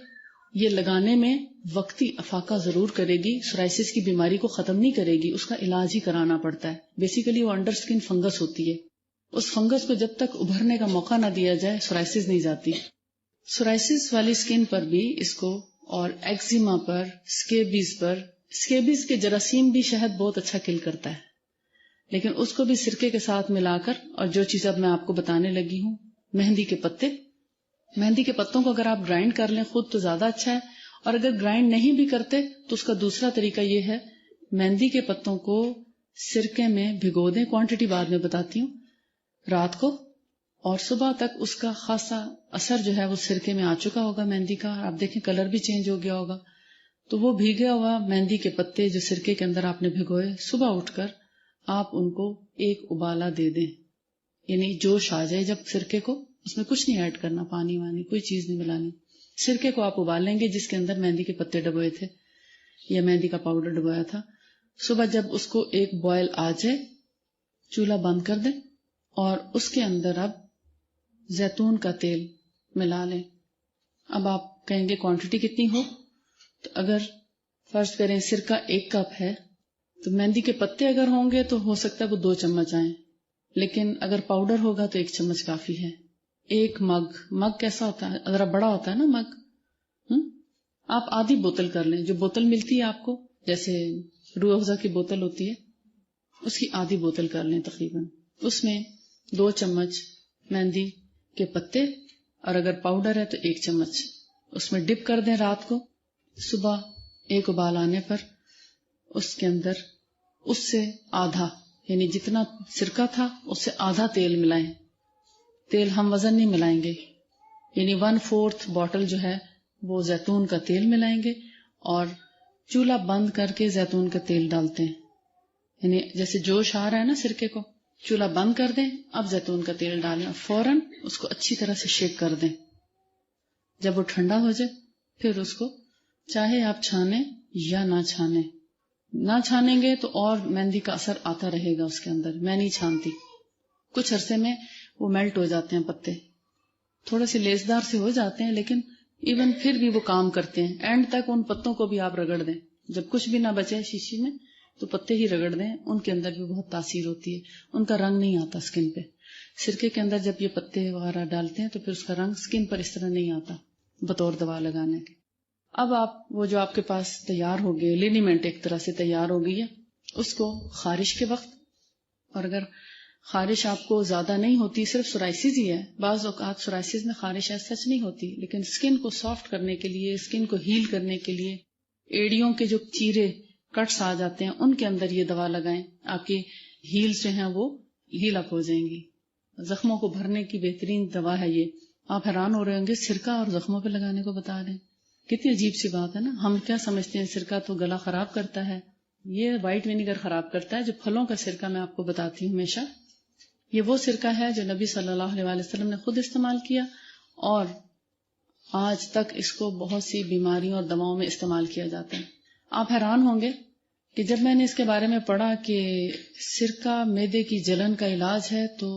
یہ لگانے میں وقتی افاقہ ضرور کرے گی، سورائسس کی بیماری کو ختم نہیں کرے گی، اس کا علاج ہی کرانا پڑتا ہے۔ بیسیکلی وہ انڈر اسکن فنگس ہوتی ہے، اس فنگس کو جب تک ابھرنے کا موقع نہ دیا جائے سورائسس نہیں جاتی۔ سورائسس والی اسکن پر بھی اس کو، اور ایکزیما پر، اسکیبیز پر، اسکیبیز کے جراثیم بھی شہد بہت اچھا کل کرتا ہے، لیکن اس کو بھی سرکے کے ساتھ ملا کر، اور جو چیز اب میں آپ کو بتانے لگی ہوں، مہندی کے پتے، مہندی کے پتوں کو اگر آپ گرائنڈ کر لیں خود تو زیادہ اچھا ہے، اور اگر گرائنڈ نہیں بھی کرتے تو اس کا دوسرا طریقہ یہ ہے، مہندی کے پتوں کو سرکے میں بھگو دیں، کوانٹٹی بعد میں بتاتی ہوں، رات کو، اور صبح تک اس کا خاصا اثر جو ہے وہ سرکے میں آ چکا ہوگا مہندی کا، آپ دیکھیں کلر بھی چینج ہو گیا ہوگا، تو وہ بھیگا ہوا مہندی کے پتے جو سرکے کے اندر آپ نے بھگوئے، صبح اٹھ کر آپ ان کو ایک ابالا دے دیں، یعنی جوش آ جائے جب سرکے کو، اس میں کچھ نہیں ایڈ کرنا، پانی وانی کوئی چیز نہیں ملانی، سرکے کو آپ ابال لیں گے جس کے اندر مہندی کے پتے ڈبوئے تھے یا مہندی کا پاؤڈر ڈبویا تھا۔ صبح جب اس کو ایک بوائل آ جائے چولہا بند کر دیں، اور اس کے اندر اب زیتون کا تیل ملا لیں۔ اب آپ کہیں گے کوانٹٹی کتنی ہو، تو اگر فرض کریں سرکہ 1 کپ ہے تو مہندی کے پتے اگر ہوں گے تو ہو سکتا ہے وہ 2 چمچ آئیں، لیکن اگر پاؤڈر ہوگا تو 1 چمچ کافی ہے۔ 1 مگ کیسا ہوتا ہے، ذرا بڑا ہوتا ہے نا مگ، آپ آدھی بوتل کر لیں، جو بوتل ملتی ہے آپ کو جیسے روح افزا کی بوتل ہوتی ہے اس کی آدھی بوتل کر لیں تقریباً، اس میں 2 چمچ مہندی کے پتے، اور اگر پاؤڈر ہے تو 1 چمچ اس میں ڈپ کر دیں رات کو، صبح ایک ابال آنے پر اس کے اندر اس سے آدھا، یعنی جتنا سرکہ تھا اس سے آدھا تیل ملائیں، تیل ہم وزن نہیں ملائیں گے، یعنی 1/4 بوتل جو ہے وہ زیتون کا تیل ملائیں گے، اور چولہا بند کر کے زیتون کا تیل ڈالتے ہیں، یعنی جیسے جوش آ رہا ہے نا سرکے کو، چولہا بند کر دیں، اب زیتون کا تیل ڈالیں اور فوراً اس کو اچھی طرح سے شیک کر دیں۔ جب وہ ٹھنڈا ہو جائے پھر اس کو چاہے آپ چھانیں یا نہ چھانیں، نہ چھانیں گے تو اور مہندی کا اثر آتا رہے گا اس کے اندر، میں نہیں چھانتی، کچھ عرصے میں وہ میلٹ ہو جاتے ہیں پتے، تھوڑے سے لیسدار سے ہو جاتے ہیں، لیکن ایون پھر بھی وہ کام کرتے ہیں۔ اینڈ تک ان پتوں کو بھی آپ رگڑ دیں، جب کچھ بھی نہ بچے شیشی میں تو پتے ہی رگڑ دیں، ان کے اندر بھی بہت تاثیر ہوتی ہے، ان کا رنگ نہیں آتا اسکن پہ۔ سرکے کے اندر جب یہ پتے وغیرہ ڈالتے ہیں تو پھر اس کا رنگ اسکن پر اس طرح نہیں آتا بطور دوا لگانے کے۔ اب آپ وہ جو آپ کے پاس تیار ہو گئے، لینیمنٹ ایک طرح سے تیار ہو گئی ہے، اس کو خارش کے وقت، اور اگر خارش آپ کو زیادہ نہیں ہوتی، صرف سورائسس ہی ہے، بعض اوقات سورائسس میں خارش سچ نہیں ہوتی، لیکن اسکن کو سافٹ کرنے کے لیے، اسکن کو ہیل کرنے کے لیے، ایڑیوں کے جو چیرے کٹس آ جاتے ہیں ان کے اندر یہ دوا لگائیں، آپ کی ہیلز جو ہیں وہ ہیل اپ ہو جائیں گی۔ زخموں کو بھرنے کی بہترین دوا ہے یہ۔ آپ حیران ہو رہے ہوں گے سرکہ اور زخموں پہ لگانے کو بتا رہے ہیں، کتنی عجیب سی بات ہے نا، ہم کیا سمجھتے ہیں سرکہ تو گلا خراب کرتا ہے، یہ وائٹ ونیگر خراب کرتا ہے۔ جو پھلوں کا سرکہ میں آپ کو بتاتی ہوں ہمیشہ، یہ وہ سرکہ ہے جو نبی صلی اللہ علیہ وسلم نے خود استعمال کیا، اور آج تک اس کو بہت سی بیماریوں اور دواؤں میں استعمال کیا جاتا ہے۔ آپ حیران ہوں گے کہ جب میں نے اس کے بارے میں پڑھا کہ سرکہ معدے کی جلن کا علاج ہے تو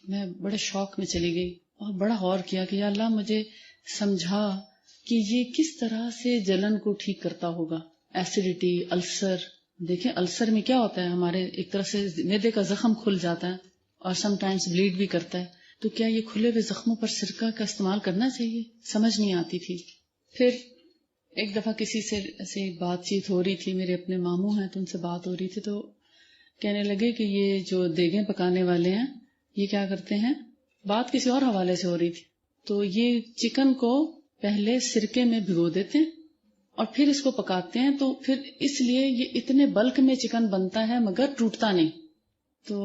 میں بڑے شوق میں چلی گئی اور بڑا غور کیا کہ یا اللہ مجھے سمجھا کہ یہ کس طرح سے جلن کو ٹھیک کرتا ہوگا، ایسیڈیٹی، السر۔ دیکھیں السر میں کیا ہوتا ہے، ہمارے ایک طرح سے معدے کا زخم کھل جاتا ہے اور سم ٹائمز بلیڈ بھی کرتا ہے، تو کیا یہ کھلے ہوئے زخموں پر سرکہ کا استعمال کرنا چاہیے؟ سمجھ نہیں آتی تھی۔ پھر ایک دفعہ کسی سے ایسے بات چیت ہو رہی تھی، میرے اپنے ماموں ہیں تو ان سے بات ہو رہی تھی، تو کہنے لگے کہ یہ جو دیگیں پکانے والے ہیں یہ کیا کرتے ہیں، بات کسی اور حوالے سے ہو رہی تھی، تو یہ چکن کو پہلے سرکے میں بھگو دیتے ہیں اور پھر اس کو پکاتے ہیں، تو پھر اس لیے یہ اتنے بلک میں چکن بنتا ہے مگر ٹوٹتا نہیں۔ تو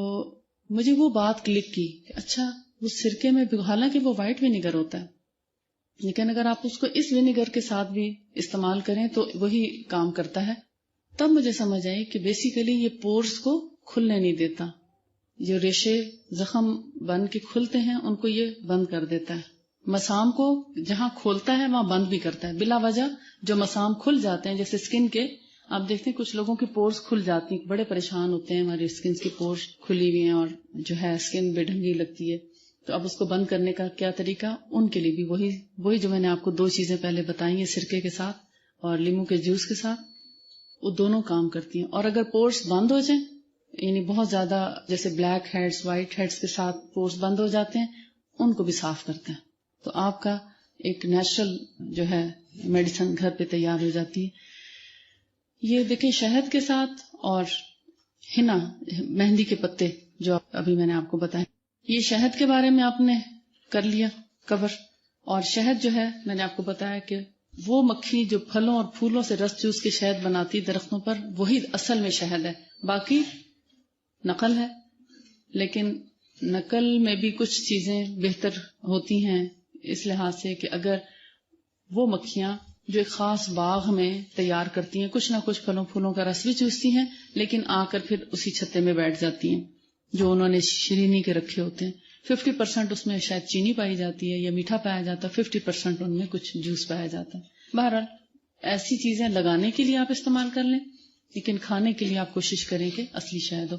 مجھے وہ بات کلک کی کہ اچھا وہ سرکے میں حالانکہ وہ وائٹ ونیگر ہوتا ہے، لیکن اگر آپ اس کو اس ونیگر کے ساتھ بھی استعمال کریں تو وہی کام کرتا ہے۔ تب مجھے سمجھ آئی کہ بیسیکلی یہ پورز کو کھلنے نہیں دیتا، جو ریشے زخم بن کے کھلتے ہیں ان کو یہ بند کر دیتا ہے، مسام کو جہاں کھولتا ہے وہاں بند بھی کرتا ہے۔ بلا وجہ جو مسام کھل جاتے ہیں، جیسے اسکن کے آپ دیکھتے ہیں کچھ لوگوں کی پورز کھل جاتی ہیں، بڑے پریشان ہوتے ہیں ہماری اسکن کی پورز کھلی ہوئی ہیں اور جو ہے اسکن بے ڈھنگی لگتی ہے، تو اب اس کو بند کرنے کا کیا طریقہ؟ ان کے لیے بھی وہی جو میں نے آپ کو 2 چیزیں پہلے بتائی ہیں، سرکے کے ساتھ اور لیمو کے جوس کے ساتھ، وہ دونوں کام کرتی ہیں. اور اگر پورس بند ہو جائیں، یعنی بہت زیادہ جیسے بلیک ہیڈز وائٹ ہیڈز کے ساتھ پورس بند ہو جاتے ہیں، ان کو بھی صاف کرتے ہیں. تو آپ کا ایک نیچرل جو ہے میڈیسن گھر پہ تیار ہو جاتی ہے. یہ دیکھیں شہد کے ساتھ اور ہنا، مہندی کے پتے جو ابھی میں نے آپ کو بتایا، یہ شہد کے بارے میں آپ نے کر لیا کور. اور شہد جو ہے میں نے آپ کو بتایا کہ وہ مکھی جو پھلوں اور پھولوں سے رس چوس کے شہد بناتی درختوں پر، وہی اصل میں شہد ہے، باقی نقل ہے. لیکن نقل میں بھی کچھ چیزیں بہتر ہوتی ہیں اس لحاظ سے کہ اگر وہ مکھیاں جو ایک خاص باغ میں تیار کرتی ہیں، کچھ نہ کچھ پھلوں پھولوں کا رس بھی چوستی ہیں، لیکن آ کر پھر اسی چھتے میں بیٹھ جاتی ہیں جو انہوں نے شیرینی کے رکھے ہوتے ہیں. 50% اس میں شاید چینی پائی جاتی ہے یا میٹھا پایا جاتا ہے، 50% ان میں کچھ جوس پایا جاتا ہے. بہرحال ایسی چیزیں لگانے کے لیے آپ استعمال کر لیں، لیکن کھانے کے لیے آپ کوشش کریں کہ اصلی شہد ہو.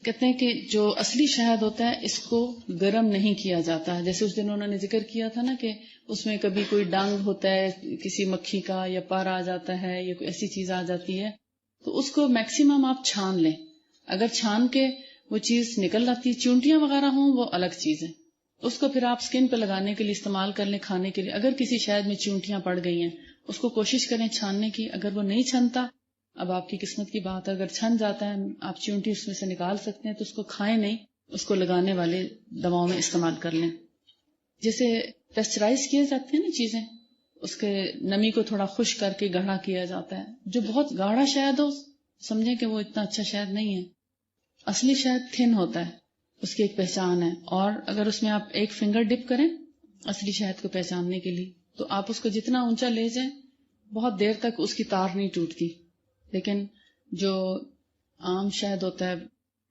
کہتے ہیں کہ جو اصلی شہد ہوتا ہے اس کو گرم نہیں کیا جاتا ہے. جیسے اس دن انہوں نے ذکر کیا تھا نا کہ اس میں کبھی کوئی ڈنگ ہوتا ہے کسی مکھی کا، یا پر آ جاتا ہے، یا کوئی ایسی چیز آ جاتی ہے، تو اس کو میکسیمم آپ چھان لیں. اگر چھان کے وہ چیز نکل آتی، چونٹیاں وغیرہ ہوں وہ الگ چیز ہے، اس کو پھر آپ سکن پہ لگانے کے لیے استعمال کر لیں. کھانے کے لیے اگر کسی شہد میں چونٹیاں پڑ گئی ہیں اس کو کوشش کریں چھاننے کی. اگر وہ نہیں چھنتا، اب آپ کی قسمت کی بات ہے، اگر چھن جاتا ہے آپ چونٹی اس میں سے نکال سکتے ہیں تو اس کو کھائیں نہیں، اس کو لگانے والے دواؤں میں استعمال کر لیں. جیسے پیسچرائز کیے جاتے ہیں نا چیزیں، اس کے نمی کو تھوڑا خشک کر کے گاڑھا کیا جاتا ہے. جو بہت گاڑھا شہد ہو سمجھیں کہ وہ اتنا اچھا شہد نہیں ہے. اصلی شہد تھن ہوتا ہے، اس کی ایک پہچان ہے. اور اگر اس میں آپ ایک فنگر ڈپ کریں اصلی شہد کو پہچاننے کے لیے، تو آپ اس کو جتنا اونچا لے جائیں بہت دیر تک اس کی تار نہیں ٹوٹتی. لیکن جو عام شہد ہوتا ہے،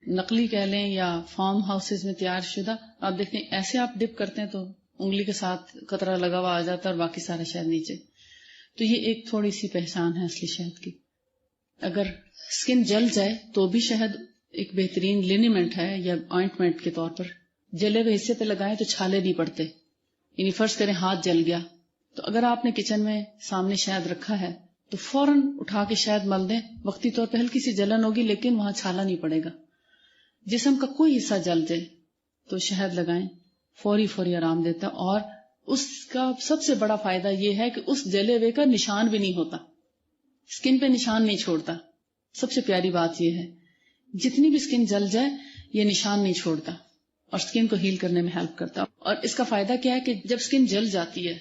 نقلی کہہ لیں یا فارم ہاؤسز میں تیار شدہ، آپ دیکھیں ایسے آپ ڈپ کرتے ہیں تو انگلی کے ساتھ قطرہ لگا ہوا آ جاتا ہے اور باقی سارا شہد نیچے. تو یہ ایک تھوڑی سی پہچان ہے اصلی شہد کی. اگر سکن جل جائے تو بھی شہد ایک بہترین لینیمنٹ ہے یا آئنٹمنٹ کے طور پر. جلے ہوئے حصے پہ لگائیں تو چھالے نہیں پڑتے. یعنی فرض کریں ہاتھ جل گیا تو اگر آپ نے کچن میں سامنے شہد رکھا ہے تو فوراً اٹھا کے شہد مل دیں. وقتی طور پہ ہلکی سی جلن ہوگی لیکن وہاں چھالا نہیں پڑے گا. جسم کا کوئی حصہ جل جائے تو شہد لگائیں، فوری آرام دیتا. اور اس کا سب سے بڑا فائدہ یہ ہے کہ اس جلے ہوئے کا نشان بھی نہیں ہوتا، سکن پہ نشان نہیں چھوڑتا. سب سے پیاری بات یہ ہے جتنی بھی سکن جل جائے یہ نشان نہیں چھوڑتا اور سکن کو ہیل کرنے میں ہیلپ کرتا. اور اس کا فائدہ کیا ہے کہ جب سکن جل جاتی ہے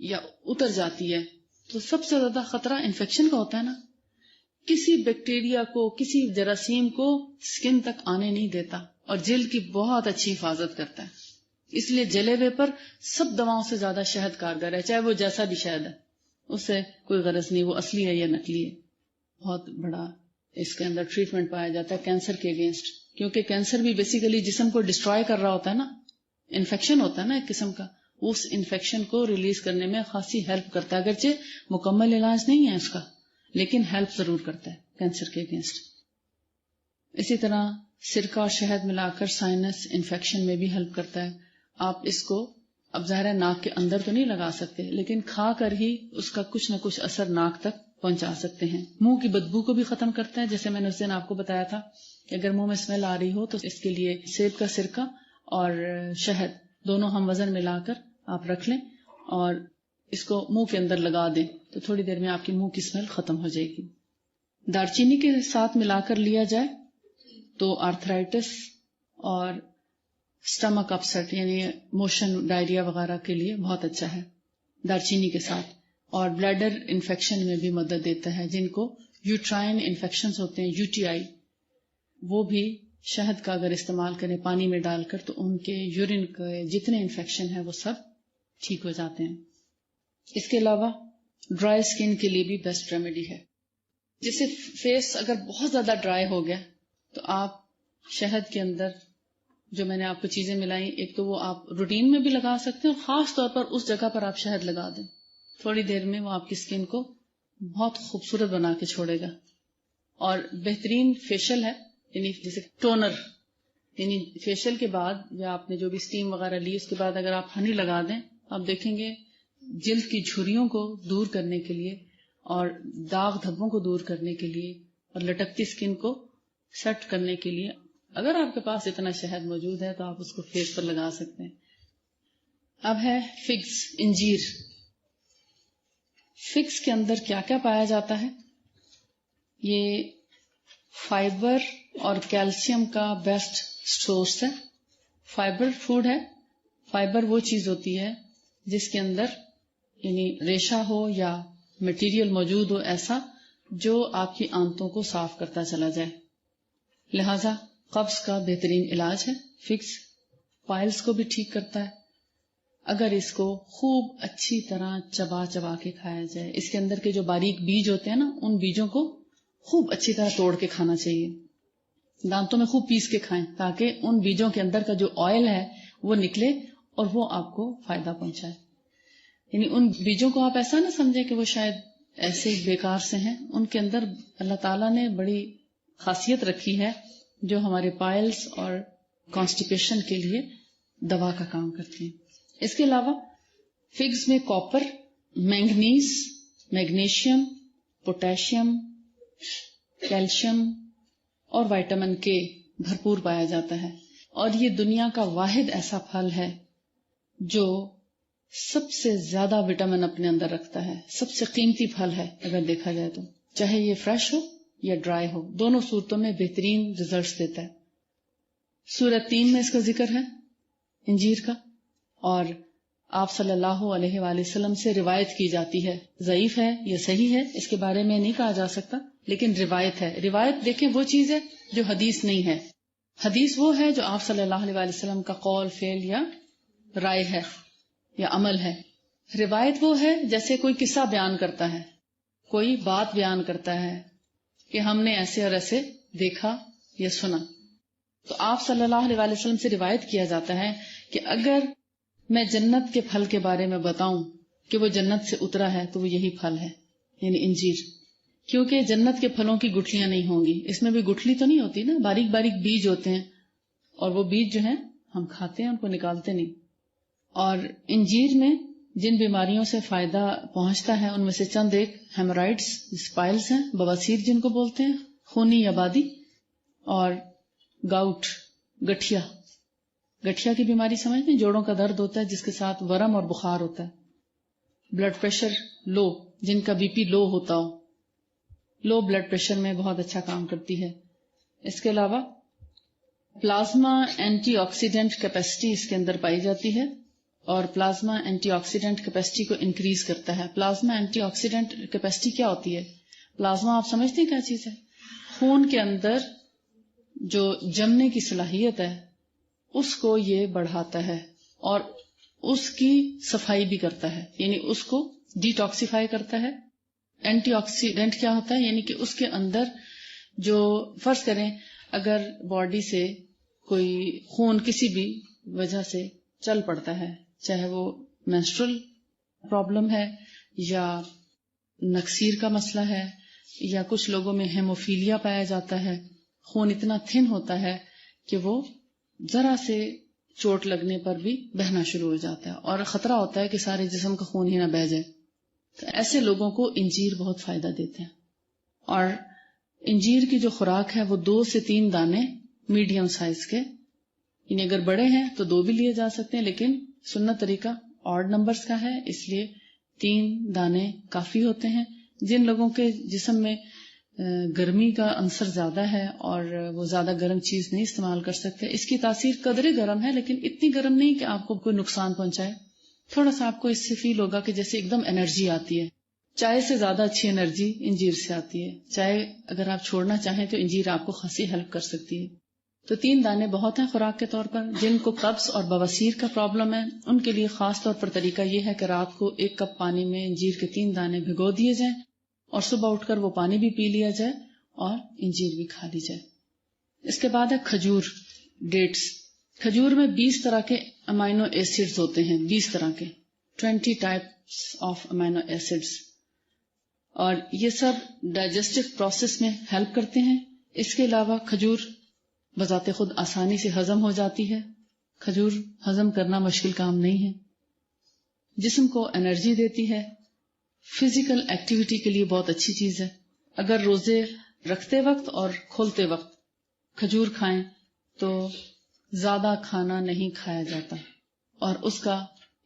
یا اتر جاتی ہے تو سب سے زیادہ خطرہ انفیکشن کا ہوتا ہے نا. کسی بیکٹیریا کو، کسی جراثیم کو سکن تک آنے نہیں دیتا اور جلد کی بہت اچھی حفاظت کرتا ہے. اس لیے جلے ہوئے پر سب دواؤں سے زیادہ شہد کارگر ہے، چاہے وہ جیسا بھی شہد ہے، اس سے کوئی غرض نہیں وہ اصلی ہے یا نقلی ہے. بہت بڑا اس کے اندر ٹریٹمنٹ پایا جاتا ہے کینسر کے اگینسٹ، کیونکہ کینسر بھی بیسیکلی جسم کو ڈسٹرائے کر رہا ہوتا ہے نا، انفیکشن ہوتا ہے نا ایک قسم کا. اس انفیکشن کو ریلیز کرنے میں خاصی ہیلپ کرتا ہے. اگرچہ مکمل علاج نہیں ہے اس کا، لیکن ہیلپ ضرور کرتا ہے کینسر کے اگینسٹ. اسی طرح سرکہ اور شہد ملا کر سائنس انفیکشن میں بھی ہیلپ کرتا ہے. آپ اس کو اب ظاہر ہے ناک کے اندر تو نہیں لگا سکتے، لیکن کھا کر ہی اس کا کچھ نہ کچھ اثر ناک تک پہنچا سکتے ہیں. منہ کی بدبو کو بھی ختم کرتا ہے. جیسے میں نے اس دن آپ کو بتایا تھا کہ اگر منہ میں اسمیل آ رہی ہو تو اس کے لیے سیب کا سرکہ اور شہد دونوں ہم وزن ملا کر آپ رکھ لیں اور اس کو منہ کے اندر لگا دیں تو تھوڑی دیر میں آپ کی منہ کی اسمیل ختم ہو جائے گی. دارچینی کے ساتھ ملا کر لیا جائے تو آرتھرائٹس اور سٹمک اپسٹ یعنی موشن ڈائریا وغیرہ کے لیے بہت اچھا ہے دارچینی کے ساتھ. اور بلیڈر انفیکشن میں بھی مدد دیتا ہے. جن کو یوٹرائن انفیکشنز ہوتے ہیں UTI، وہ بھی شہد کا اگر استعمال کریں پانی میں ڈال کر تو ان کے یورین کے جتنے انفیکشن ہیں وہ سب ٹھیک ہو جاتے ہیں. اس کے علاوہ ڈرائی سکن کے لیے بھی بیسٹ ریمیڈی ہے. جیسے فیس اگر بہت زیادہ ڈرائی ہو گیا تو آپ شہد کے اندر جو میں نے آپ کو چیزیں ملائی، ایک تو وہ آپ روٹین میں بھی لگا سکتے ہیں اور خاص طور پر اس جگہ پر آپ شہد لگا دیں. تھوڑی دیر میں وہ آپ کی سکن کو بہت خوبصورت بنا کے چھوڑے گا. اور بہترین فیشل ہے، یعنی جیسے ٹونر یعنی فیشیل کے بعد یا آپ نے جو بھی اسٹیم وغیرہ لی اس کے بعد اگر آپ ہنی لگا دیں آپ دیکھیں گے جلد کی جھریوں کو دور کرنے کے لیے اور داغ دھبوں کو دور کرنے کے لیے اور لٹکتی اسکن کو سیٹ کرنے کے لیے اگر آپ کے پاس اتنا شہد موجود ہے تو آپ اس کو فیس پر لگا سکتے ہیں. اب ہے فگز، انجیر. فگز کے اندر کیا کیا پایا جاتا ہے؟ یہ فائبر اور کیلشیم کا بیسٹ سورس ہے. فائبر فوڈ ہے. فائبر وہ چیز ہوتی ہے جس کے اندر یعنی ریشہ ہو یا مٹیریل موجود ہو ایسا جو آپ کی آنتوں کو صاف کرتا چلا جائے. لہذا قبض کا بہترین علاج ہے فگز. پائلز کو بھی ٹھیک کرتا ہے اگر اس کو خوب اچھی طرح چبا چبا کے کھایا جائے. اس کے اندر کے جو باریک بیج ہوتے ہیں نا ان بیجوں کو خوب اچھی طرح توڑ کے کھانا چاہیے. دانتوں میں خوب پیس کے کھائیں تاکہ ان بیجوں کے اندر کا جو آئل ہے وہ نکلے اور وہ آپ کو فائدہ پہنچائے. یعنی ان بیجوں کو آپ ایسا نہ سمجھیں کہ وہ شاید ایسے بیکار سے ہیں. ان کے اندر اللہ تعالیٰ نے بڑی خاصیت رکھی ہے جو ہمارے پائلز اور کانسٹیپیشن کے لیے دوا کا کام کرتی ہیں. اس کے علاوہ فگز میں copper, manganese, magnesium, potassium, calcium اور وائٹامن کے بھرپور پایا جاتا ہے. اور یہ دنیا کا واحد ایسا پھل ہے جو سب سے زیادہ وٹامن اپنے اندر رکھتا ہے. سب سے قیمتی پھل ہے اگر دیکھا جائے تو، چاہے یہ فریش ہو یا ڈرائی ہو، دونوں صورتوں میں بہترین ریزلٹس دیتا ہے. سورۃ 3 میں اس کا ذکر ہے انجیر کا. اور آپ صلی اللہ علیہ وآلہ وسلم سے روایت کی جاتی ہے، ضعیف ہے یا صحیح ہے اس کے بارے میں نہیں کہا جا سکتا، لیکن روایت ہے. روایت دیکھیں وہ چیز ہے جو حدیث نہیں ہے. حدیث وہ ہے جو آپ صلی اللہ علیہ وآلہ وسلم کا قول، فعل یا رائے ہے یا عمل ہے. روایت وہ ہے جیسے کوئی قصہ بیان کرتا ہے، کوئی بات بیان کرتا ہے کہ ہم نے ایسے اور ایسے دیکھا یا سنا. تو آپ صلی اللہ علیہ وآلہ وسلم سے روایت کیا جاتا ہے کہ اگر میں جنت کے پھل کے بارے میں بتاؤں کہ وہ جنت سے اترا ہے تو وہ یہی پھل ہے، یعنی انجیر. کیونکہ جنت کے پھلوں کی گٹھلیاں نہیں ہوں گی، اس میں بھی گٹھلی تو نہیں ہوتی نا، باریک باریک بیج ہوتے ہیں اور وہ بیج جو ہیں ہم کھاتے ہیں، ان کو نکالتے نہیں. اور انجیر میں جن بیماریوں سے فائدہ پہنچتا ہے ان میں سے چند ایک ہیمورائڈز، اسپائلز ہیں، بواسیر جن کو بولتے ہیں، خونی آبادی، اور گاؤٹ، گٹھیا. گٹھیا کی بیماری سمجھتے ہیں، جوڑوں کا درد ہوتا ہے جس کے ساتھ ورم اور بخار ہوتا ہے. بلڈ پریشر لو، جن کا بی پی لو ہوتا ہو، لو بلڈ پریشر میں بہت اچھا کام کرتی ہے. اس کے علاوہ پلازما اینٹی آکسیڈنٹ کیپیسٹی اس کے اندر پائی جاتی ہے اور پلازما اینٹی آکسیڈنٹ کیپیسٹی کو انکریز کرتا ہے. پلازما اینٹی آکسیڈنٹ کیپیسٹی کیا ہوتی ہے؟ پلازما آپ سمجھتے ہیں کیا چیز ہے؟ خون کے اندر جو جمنے کی صلاحیت ہے اس کو یہ بڑھاتا ہے اور اس کی صفائی بھی کرتا ہے، یعنی اس کو ڈیٹاکسیفائی کرتا ہے. اینٹی آکسیڈنٹ کیا ہوتا ہے؟ یعنی کہ اس کے اندر جو فرض کریں اگر باڈی سے کوئی خون کسی بھی وجہ سے چل پڑتا ہے، چاہے وہ مینسٹرل پرابلم ہے یا نکسیر کا مسئلہ ہے یا کچھ لوگوں میں ہیموفیلیا پایا جاتا ہے، خون اتنا تھن ہوتا ہے کہ وہ ذرا سے چوٹ لگنے پر بھی بہنا شروع ہو جاتا ہے اور خطرہ ہوتا ہے کہ سارے جسم کا خون ہی نہ بہہ جائے. تو ایسے لوگوں کو انجیر بہت فائدہ دیتے ہیں. اور انجیر کی جو خوراک ہے وہ 2 سے 3 دانے میڈیم سائز کے، یعنی اگر بڑے ہیں تو 2 بھی لیے جا سکتے ہیں، لیکن سنت طریقہ آڈ نمبرز کا ہے، اس لیے 3 دانے کافی ہوتے ہیں. جن لوگوں کے جسم میں گرمی کا عنصر زیادہ ہے اور وہ زیادہ گرم چیز نہیں استعمال کر سکتے، اس کی تاثیر قدرے گرم ہے لیکن اتنی گرم نہیں کہ آپ کو کوئی نقصان پہنچائے. تھوڑا سا آپ کو اس سے فیل ہوگا کہ جیسے ایک دم انرجی آتی ہے. چائے سے زیادہ اچھی انرجی انجیر سے آتی ہے. چائے اگر آپ چھوڑنا چاہیں تو انجیر آپ کو خاصی ہیلپ کر سکتی ہے. تو 3 دانے بہت ہیں خوراک کے طور پر. جن کو قبض اور بواسیر کا پرابلم ہے ان کے لیے خاص طور پر طریقہ یہ ہے کہ رات کو 1 کپ پانی میں انجیر کے 3 دانے بھگو دیے جائیں اور صبح اٹھ کر وہ پانی بھی پی لیا جائے اور انجیر بھی کھا لی جائے. اس کے بعد ہے کھجور، ڈیٹس. کھجور میں 20 طرح کے امائنو ایسڈز ہوتے ہیں، 20 طرح کے، 20 ٹائپس آف امائنو ایسڈز، اور یہ سب ڈائجسٹو پروسیس میں ہیلپ کرتے ہیں. اس کے علاوہ کھجور بذات خود آسانی سے ہضم ہو جاتی ہے. کھجور ہضم کرنا مشکل کام نہیں ہے. جسم کو انرجی دیتی ہے. فزیکل ایکٹیویٹی کے لیے بہت اچھی چیز ہے. اگر روزے رکھتے وقت اور کھولتے وقت کھجور کھائیں تو زیادہ کھانا نہیں کھایا جاتا، اور اس کا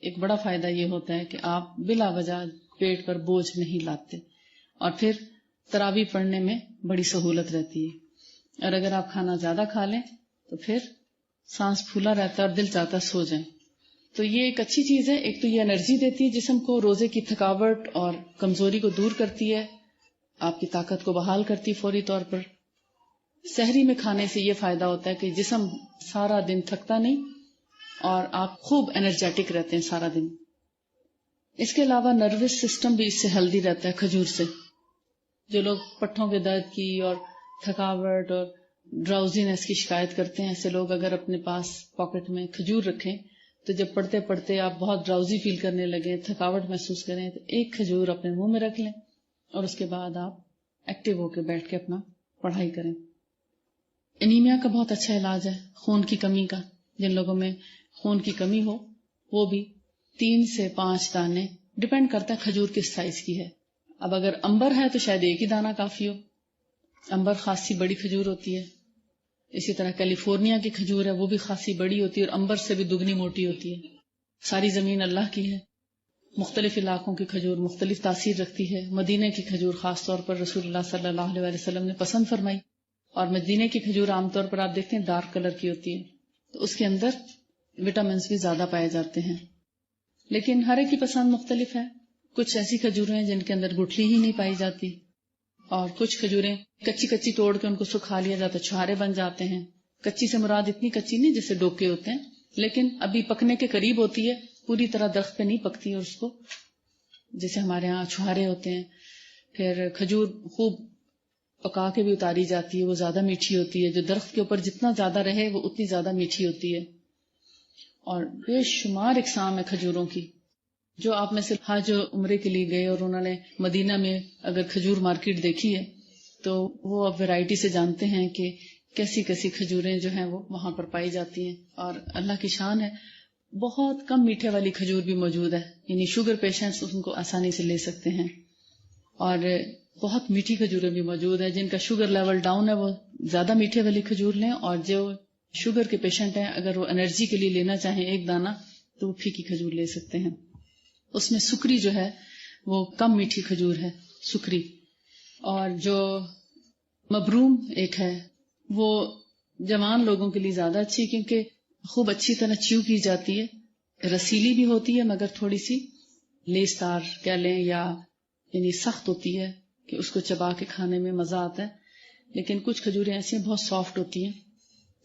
ایک بڑا فائدہ یہ ہوتا ہے کہ آپ بلا وجہ پیٹ پر بوجھ نہیں لاتے، اور پھر تراویح پڑھنے میں بڑی سہولت رہتی ہے. اور اگر آپ کھانا زیادہ کھا لیں تو پھر سانس پھولا رہتا ہے اور دل چاہتا سو جائیں. تو یہ ایک اچھی چیز ہے. ایک تو یہ انرجی دیتی ہے جسم کو، روزے کی تھکاوٹ اور کمزوری کو دور کرتی ہے، آپ کی طاقت کو بحال کرتی فوری طور پر. سحری میں کھانے سے یہ فائدہ ہوتا ہے کہ جسم سارا دن تھکتا نہیں اور آپ خوب انرجیٹک رہتے ہیں سارا دن. اس کے علاوہ نروس سسٹم بھی اس سے ہیلدی رہتا ہے کھجور سے. جو لوگ پٹھوں کے درد کی اور تھکاوٹ اور ڈراؤزینس کی شکایت کرتے ہیں، ایسے لوگ اگر اپنے پاس پاکٹ میں کھجور رکھیں تو جب پڑھتے پڑھتے آپ بہت ڈراؤزی فیل کرنے لگیں، تھکاوٹ محسوس کریں، تو ایک کھجور اپنے منہ میں رکھ لیں اور اس کے بعد آپ ایکٹیو ہو کے بیٹھ کے اپنا پڑھائی کریں. انیمیا کا بہت اچھا علاج ہے، خون کی کمی کا. جن لوگوں میں خون کی کمی ہو وہ بھی 3 سے 5 دانے، ڈپینڈ کرتا ہے کھجور کس سائز کی ہے. اب اگر امبر ہے تو شاید ایک ہی دانہ کافی ہو. امبر خاصی بڑی کھجور ہوتی ہے. اسی طرح کیلیفورنیا کی کھجور ہے، وہ بھی خاصی بڑی ہوتی ہے اور امبر سے بھی دگنی موٹی ہوتی ہے. ساری زمین اللہ کی ہے. مختلف علاقوں کی کھجور مختلف تاثیر رکھتی ہے. مدینے کی کھجور خاص طور پر رسول اللہ صلی اللہ علیہ وسلم نے پسند فرمائی، اور مدینے کی کھجور عام طور پر آپ دیکھتے ہیں ڈارک کلر کی ہوتی ہے، تو اس کے اندر وٹامنس بھی زیادہ پائے جاتے ہیں. لیکن ہر ایک کی پسند مختلف ہے. کچھ ایسی کھجوریں ہیں جن کے اندر گٹھلی ہی نہیں پائی جاتی، اور کچھ کھجوریں کچی کچی توڑ کے ان کو سکھا لیا جاتا ہے، چھہارے بن جاتے ہیں. کچی سے مراد اتنی کچی نہیں جیسے ڈوکے ہوتے ہیں، لیکن ابھی پکنے کے قریب ہوتی ہے، پوری طرح درخت پہ نہیں پکتی، اور اس کو جیسے ہمارے ہاں چھہارے ہوتے ہیں. پھر کھجور خوب پکا کے بھی اتاری جاتی ہے، وہ زیادہ میٹھی ہوتی ہے. جو درخت کے اوپر جتنا زیادہ رہے وہ اتنی زیادہ میٹھی ہوتی ہے. اور بے شمار اقسام ہے کھجوروں کی. جو آپ میں سے حج عمرے کے لیے گئے اور انہوں نے مدینہ میں اگر کھجور مارکیٹ دیکھی ہے تو وہ اب ویرائٹی سے جانتے ہیں کہ کیسی کیسی کھجوریں جو ہیں وہ وہاں پر پائی جاتی ہیں. اور اللہ کی شان ہے، بہت کم میٹھے والی کھجور بھی موجود ہے، یعنی شوگر پیشنٹس ان کو آسانی سے لے سکتے ہیں. اور بہت میٹھی کھجوریں بھی موجود ہیں. جن کا شوگر لیول ڈاؤن ہے وہ زیادہ میٹھے والی کھجور لیں، اور جو شوگر کے پیشنٹ ہیں اگر وہ انرجی کے لیے لینا چاہیں ایک دانہ تو وہ پھیکی کھجور لے سکتے ہیں. اس میں سکری جو ہے وہ کم میٹھی کھجور ہے، سکری. اور جو مبروم ایک ہے وہ جوان لوگوں کے لیے زیادہ اچھی، کیونکہ خوب اچھی طرح چیو کی جاتی ہے. رسیلی بھی ہوتی ہے مگر تھوڑی سی لیسدار کہہ لیں، یا یعنی سخت ہوتی ہے کہ اس کو چبا کے کھانے میں مزہ آتا ہے. لیکن کچھ کھجوریں ایسی ہیں بہت سافٹ ہوتی ہیں،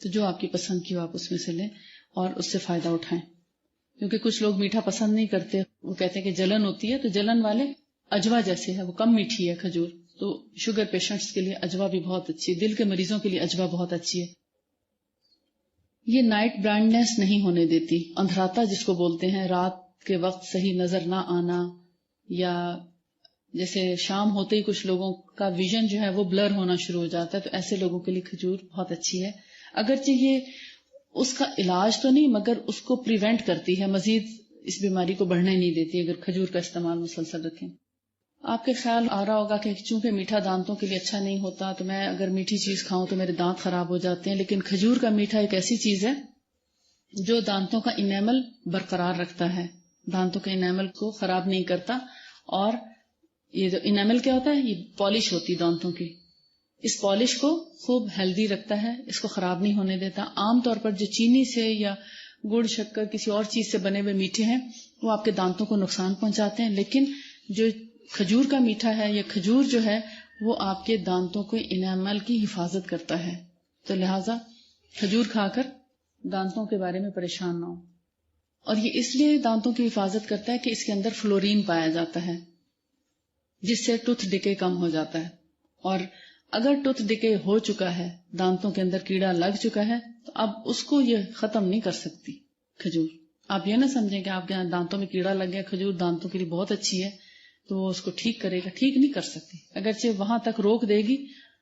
تو جو آپ کی پسند کی ہو آپ اس میں سے لیں اور اس سے فائدہ اٹھائیں. کیونکہ کچھ لوگ میٹھا پسند نہیں کرتے، وہ کہتے ہیں کہ جلن ہوتی ہے، تو جلن والے اجوا جیسے ہے، وہ کم میٹھی ہے کھجور، تو شوگر پیشنٹس کے لیے اجوا بھی بہت اچھی ہے. دل کے مریضوں کے لیے اجوا بہت اچھی ہے. یہ نائٹ بلائنڈنس نہیں ہونے دیتی. اندھراتا جس کو بولتے ہیں، رات کے وقت صحیح نظر نہ آنا، یا جیسے شام ہوتے ہی کچھ لوگوں کا ویژن جو ہے وہ بلر ہونا شروع ہو جاتا ہے، تو ایسے لوگوں کے لیے کھجور بہت اچھی ہے. اگرچہ یہ اس کا علاج تو نہیں مگر اس کو پریونٹ کرتی ہے، مزید اس بیماری کو بڑھنے نہیں دیتی اگر کھجور کا استعمال مسلسل رکھیں. آپ کے خیال آ رہا ہوگا کہ چونکہ میٹھا دانتوں کے لیے اچھا نہیں ہوتا تو میں اگر میٹھی چیز کھاؤں تو میرے دانت خراب ہو جاتے ہیں. لیکن کھجور کا میٹھا ایک ایسی چیز ہے جو دانتوں کا انیمل برقرار رکھتا ہے، دانتوں کے انیمل کو خراب نہیں کرتا. اور یہ جو انیمل کیا ہوتا ہے، یہ پالش ہوتی دانتوں کی، اس پالش کو خوب ہیلدی رکھتا ہے، اس کو خراب نہیں ہونے دیتا. عام طور پر جو چینی سے یا گڑ شکر کسی اور چیز سے بنے ہوئے میٹھے ہیں وہ آپ کے دانتوں کو نقصان پہنچاتے ہیں، لیکن جو کھجور کا میٹھا ہے یا کھجور جو ہے وہ آپ کے دانتوں کو انیمل کی حفاظت کرتا ہے. تو لہٰذا کھجور کھا کر دانتوں کے بارے میں پریشان نہ ہو. اور یہ اس لیے دانتوں کی حفاظت کرتا ہے کہ اس کے اندر فلورین پایا جاتا ہے جس سے ٹوتھ ڈکے کم ہو جاتا ہے. اور اگر ٹوتھ ڈکے ہو چکا ہے، دانتوں کے اندر کیڑا لگ چکا ہے، تو اب اس کو یہ ختم نہیں کر سکتی کھجور. آپ یہ نہ سمجھیں کہ آپ کے دانتوں میں کیڑا لگ گیا، کھجور دانتوں کے لیے بہت اچھی ہے تو وہ اس کو ٹھیک کرے گا. ٹھیک نہیں کر سکتی، اگرچہ وہاں تک روک دے گی،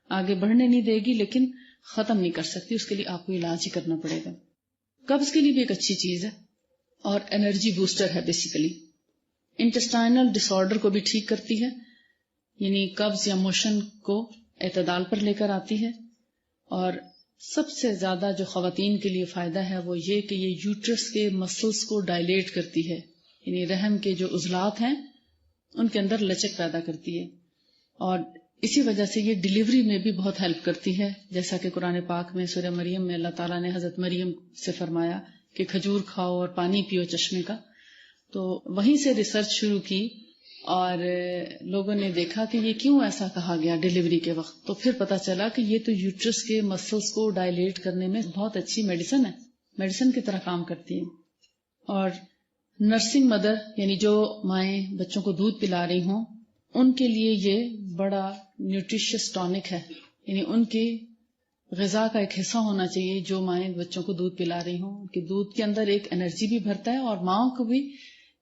آگے بڑھنے نہیں دے گی، لیکن ختم نہیں کر سکتی، اس کے لیے آپ کو علاج ہی کرنا پڑے گا. قبض کے لیے بھی ایک اچھی چیز ہے اور انرجی بوسٹر ہے بیسیکلی. انٹسٹائنل ڈس آرڈر کو بھی ٹھیک کرتی ہے، یعنی قبض یا موشن کو اعتدال پر لے کر آتی ہے. اور سب سے زیادہ جو خواتین کے لیے فائدہ ہے وہ یہ کہ یہ یوٹرس کے مسلز کو ڈائلیٹ کرتی ہے، یعنی رحم کے جو عضلات ہیں ان کے اندر لچک پیدا کرتی ہے. اور اسی وجہ سے یہ ڈیلیوری میں بھی بہت ہیلپ کرتی ہے، جیسا کہ قرآن پاک میں سورہ مریم میں اللہ تعالیٰ نے حضرت مریم سے فرمایا کہ کھجور کھاؤ اور پانی پیو چشمے کا. تو وہیں سے ریسرچ شروع کی اور لوگوں نے دیکھا کہ یہ کیوں ایسا کہا گیا ڈیلیوری کے وقت. تو پھر پتا چلا کہ یہ تو یوٹرس کے مسلز کو ڈائلیٹ کرنے میں بہت اچھی میڈیسن ہے، میڈیسن کی طرح کام کرتی ہے. اور نرسنگ مدر یعنی جو مائیں بچوں کو دودھ پلا رہی ہوں ان کے لیے یہ بڑا نیوٹریشس ٹونک ہے، یعنی ان کی غذا کا ایک حصہ ہونا چاہیے. جو مائیں بچوں کو دودھ پلا رہی ہوں ان کے دودھ کے اندر ایک انرجی بھی بھرتا ہے اور ماں کو بھی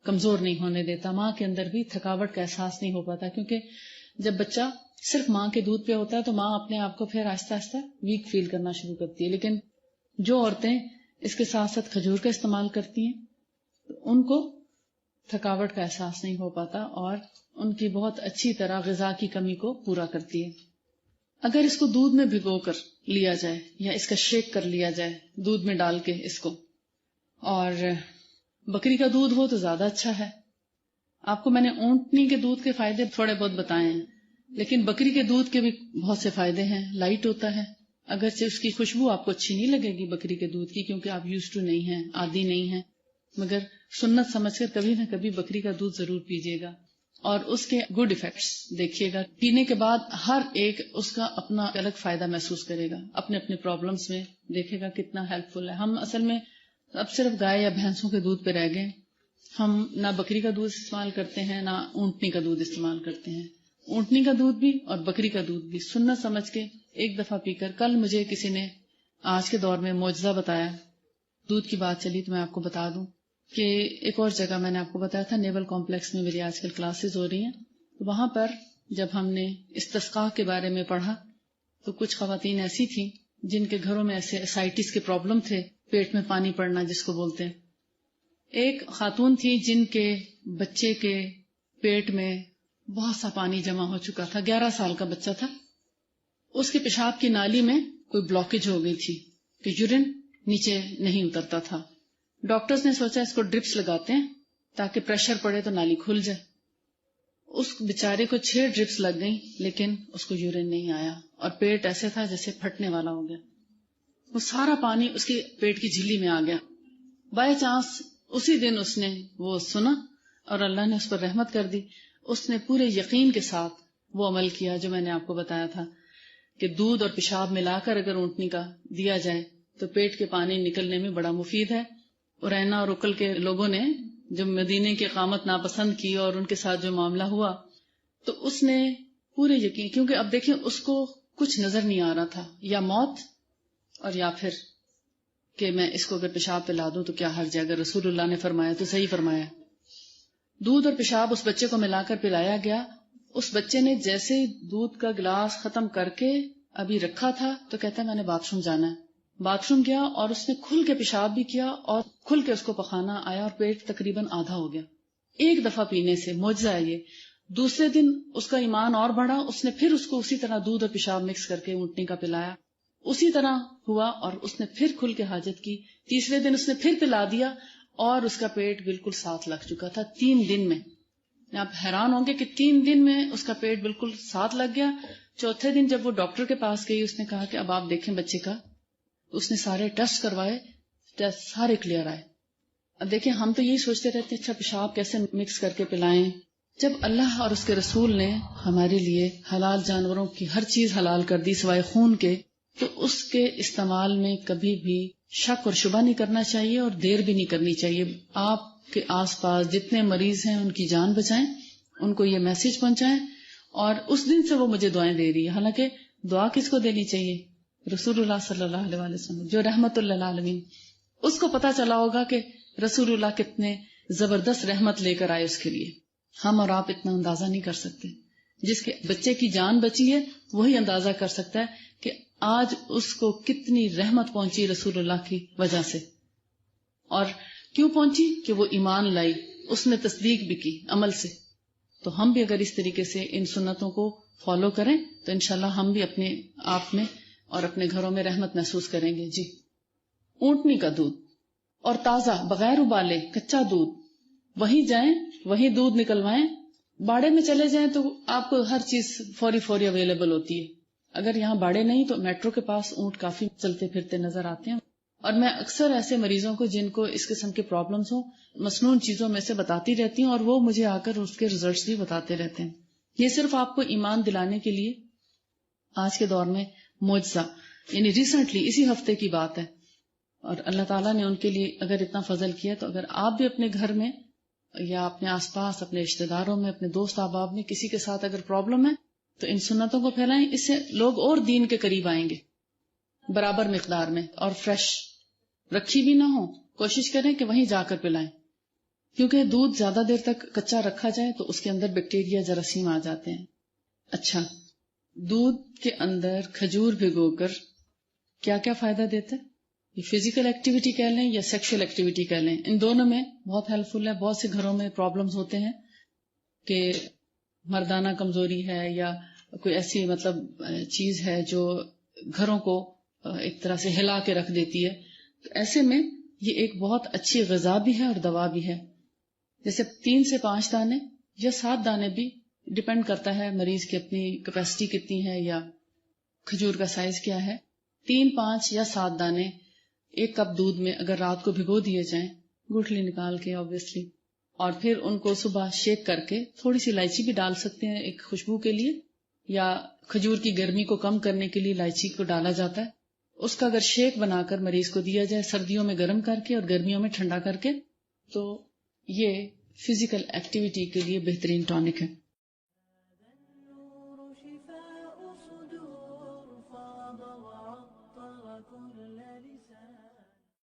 کمزور نہیں ہونے دیتا، ماں کے اندر بھی تھکاوٹ کا احساس نہیں ہو پاتا. کیونکہ جب بچہ صرف ماں کے دودھ پہ ہوتا ہے تو ماں اپنے آپ کو پھر آہستہ آہستہ ویک فیل کرنا شروع کرتی ہے. لیکن جو عورتیں اس کے ساتھ ساتھ کھجور کا استعمال کرتی ہیں تو ان کو تھکاوٹ کا احساس نہیں ہو پاتا اور ان کی بہت اچھی طرح غذا کی کمی کو پورا کرتی ہے. اگر اس کو دودھ میں بھگو کر لیا جائے یا اس کا شیک کر لیا جائے دودھ میں ڈال کے اس کو، اور بکری کا دودھ ہو تو زیادہ اچھا ہے. آپ کو میں نے اونٹنی کے دودھ کے فائدے تھوڑے بہت بتائے ہیں، لیکن بکری کے دودھ کے بھی بہت سے فائدے ہیں. لائٹ ہوتا ہے، اگرچہ اس کی خوشبو آپ کو اچھی نہیں لگے گی بکری کے دودھ کی کیونکہ آپ یوز ٹو نہیں ہیں، عادی نہیں ہیں، مگر سنت سمجھ کر کبھی نہ کبھی بکری کا دودھ ضرور پیجیے گا اور اس کے گڈ ایفیکٹس دیکھیے گا. پینے کے بعد ہر ایک اس کا اپنا الگ فائدہ محسوس کرے گا، اپنے اپنے پرابلمس میں دیکھے گا کتنا ہیلپ فل ہے. ہم اصل میں اب صرف گائے یا بھینسوں کے دودھ پہ رہ گئے. ہم نہ بکری کا دودھ استعمال کرتے ہیں نہ اونٹنی کا دودھ استعمال کرتے ہیں. اونٹنی کا دودھ بھی اور بکری کا دودھ بھی سنت سمجھ کے ایک دفعہ پی کر. کل مجھے کسی نے آج کے دور میں معجزہ بتایا، دودھ کی بات چلی تو میں آپ کو بتا دوں کہ ایک اور جگہ میں نے آپ کو بتایا تھا نیول کمپلیکس میں میری آج کل کلاسز ہو رہی ہیں. وہاں پر جب ہم نے استسقاء کے بارے میں پڑھا تو کچھ خواتین ایسی تھیں جن کے گھروں میں ایسے اسائٹس کے پرابلم تھے، پیٹ میں پانی پڑنا جس کو بولتے ہیں. ایک خاتون تھی جن کے بچے کے پیٹ میں بہت سا پانی جمع ہو چکا تھا، 11 سال کا بچہ تھا. اس کے پیشاب کی نالی میں کوئی بلاکیج ہو گئی تھی کہ یورین نیچے نہیں اترتا تھا. ڈاکٹرز نے سوچا اس کو ڈرپس لگاتے ہیں تاکہ پریشر پڑے تو نالی کھل جائے. اس بیچارے کو 6 ڈرپس لگ گئیں لیکن اس کو یورین نہیں آیا اور پیٹ ایسے تھا جیسے پھٹنے والا ہو گیا. وہ سارا پانی اس کے پیٹ کی جھلی میں آ گیا. بائی چانس اسی دن اس نے وہ سنا اور اللہ نے اس پر رحمت کر دی. اس نے پورے یقین کے ساتھ وہ عمل کیا جو میں نے آپ کو بتایا تھا کہ دودھ اور پیشاب ملا کر اگر اونٹنی کا دیا جائے تو پیٹ کے پانی نکلنے میں بڑا مفید ہے. ارینا اور اکل کے لوگوں نے جب مدینے کی اقامت ناپسند کی اور ان کے ساتھ جو معاملہ ہوا تو اس نے پورے یقین، کیونکہ اب دیکھیں اس کو کچھ نظر نہیں آ رہا تھا، یا موت اور یا پھر کہ میں اس کو اگر پیشاب پلا دوں تو کیا حرج ہے، اگر رسول اللہ نے فرمایا تو صحیح فرمایا. دودھ اور پیشاب اس بچے کو ملا کر پلایا گیا. اس بچے نے جیسے دودھ کا گلاس ختم کر کے ابھی رکھا تھا تو کہتا ہے میں نے باتھ روم جانا ہے. باتھ روم گیا اور اس نے کھل کے پیشاب بھی کیا اور کھل کے اس کو پخانہ آیا اور پیٹ تقریباً آدھا ہو گیا ایک دفعہ پینے سے. معجزہ ہے یہ. دوسرے دن اس کا ایمان اور بڑھا، اس نے پھر اس کو اسی طرح دودھ اور پیشاب مکس کر کے اونٹنی کا پلایا. اسی طرح ہوا اور اس نے پھر کھل کے حاجت کی. تیسرے دن اس نے پھر پلا دیا اور اس کا پیٹ بالکل ساتھ لگ چکا تھا 3 دن میں. آپ حیران ہوں گے کہ 3 دن میں اس کا پیٹ بالکل ساتھ لگ گیا. چوتھے دن جب وہ ڈاکٹر کے پاس گئی اس نے کہا کہ اب آپ دیکھیں بچے کا. اس نے سارے ٹیسٹ کروائے، ٹیسٹ سارے کلیئر آئے. اب دیکھیں ہم تو یہی سوچتے رہتے ہیں اچھا پیشاب کیسے مکس کر کے پلائیں. جب اللہ اور اس کے رسول نے ہمارے لیے حلال جانوروں کی ہر چیز حلال کر دی سوائے خون کے، تو اس کے استعمال میں کبھی بھی شک اور شبہ نہیں کرنا چاہیے اور دیر بھی نہیں کرنی چاہیے. آپ کے آس پاس جتنے مریض ہیں ان کی جان بچائیں، ان کو یہ میسج پہنچائیں. اور اس دن سے وہ مجھے دعائیں دے رہی ہے. حالانکہ دعا کس کو دینی چاہیے؟ رسول اللہ صلی اللہ علیہ وسلم جو رحمت للعالمین. اس کو پتا چلا ہوگا کہ رسول اللہ کتنے زبردست رحمت لے کر آئے اس کے لیے. ہم اور آپ اتنا اندازہ نہیں کر سکتے. جس کے بچے کی جان بچی ہے وہی اندازہ کر سکتا ہے کہ آج اس کو کتنی رحمت پہنچی رسول اللہ کی وجہ سے. اور کیوں پہنچی؟ کہ وہ ایمان لائی، اس نے تصدیق بھی کی عمل سے. تو ہم بھی اگر اس طریقے سے ان سنتوں کو فالو کریں تو انشاءاللہ ہم بھی اپنے آپ میں اور اپنے گھروں میں رحمت محسوس کریں گے. جی، اونٹنی کا دودھ اور تازہ بغیر ابالے کچا دودھ، وہیں جائیں وہیں دودھ نکلوائیں. باڑے میں چلے جائیں تو آپ کو ہر چیز فوری اویلیبل ہوتی ہے. اگر یہاں باڑے نہیں تو میٹرو کے پاس اونٹ کافی چلتے پھرتے نظر آتے ہیں. اور میں اکثر ایسے مریضوں کو جن کو اس قسم کے پرابلمز ہوں مسنون چیزوں میں سے بتاتی رہتی ہوں، اور وہ مجھے آ کر اس کے ریزلٹس بھی بتاتے رہتے ہیں. یہ صرف آپ کو ایمان دلانے کے لیے آج کے دور میں معجزہ، یعنی ریسنٹلی اسی ہفتے کی بات ہے. اور اللہ تعالیٰ نے ان کے لیے اگر اتنا فضل کیا تو اگر آپ بھی اپنے گھر میں یا اپنے آس پاس اپنے رشتہ داروں میں اپنے دوست احباب میں کسی کے ساتھ اگر پرابلم ہے تو ان سنتوں کو پھیلائیں. اس سے لوگ اور دین کے قریب آئیں گے برابر مقدار میں. اور فریش رکھی بھی نہ ہو، کوشش کریں کہ وہیں جا کر پلائیں، کیونکہ دودھ زیادہ دیر تک کچا رکھا جائے تو اس کے اندر بیکٹیریا جراثیم آ جاتے ہیں. اچھا، دودھ کے اندر کھجور بھگو کر کیا کیا فائدہ دیتا ہے؟ یہ فزیکل ایکٹیویٹی کہہ لیں یا سیکشل ایکٹیویٹی کہہ لیں، ان دونوں میں بہت ہیلپ فل ہے. بہت سے گھروں میں پرابلمز ہوتے ہیں کہ مردانہ کمزوری ہے یا کوئی ایسی چیز ہے جو گھروں کو ایک طرح سے ہلا کے رکھ دیتی ہے. تو ایسے میں یہ ایک بہت اچھی غذا بھی ہے اور دوا بھی ہے. جیسے 3 سے 5 دانے یا 7 دانے بھی ڈپینڈ کرتا ہے مریض کی اپنی کیپیسٹی کتنی ہے یا کھجور کا سائز کیا ہے. 3, 5 یا 7 دانے 1 کپ دودھ میں اگر رات کو بھگو دیے جائیں، گٹھلی نکال کے آبویسلی، اور پھر ان کو صبح شیک کر کے تھوڑی سی الائچی بھی ڈال سکتے ہیں ایک خوشبو کے لیے، یا کھجور کی گرمی کو کم کرنے کے لیے الائچی کو ڈالا جاتا ہے. اس کا اگر شیک بنا کر مریض کو دیا جائے سردیوں میں گرم کر کے اور گرمیوں میں ٹھنڈا کر کے، تو یہ فزیکل ایکٹیویٹی کے لیے بہترین ٹانک ہے.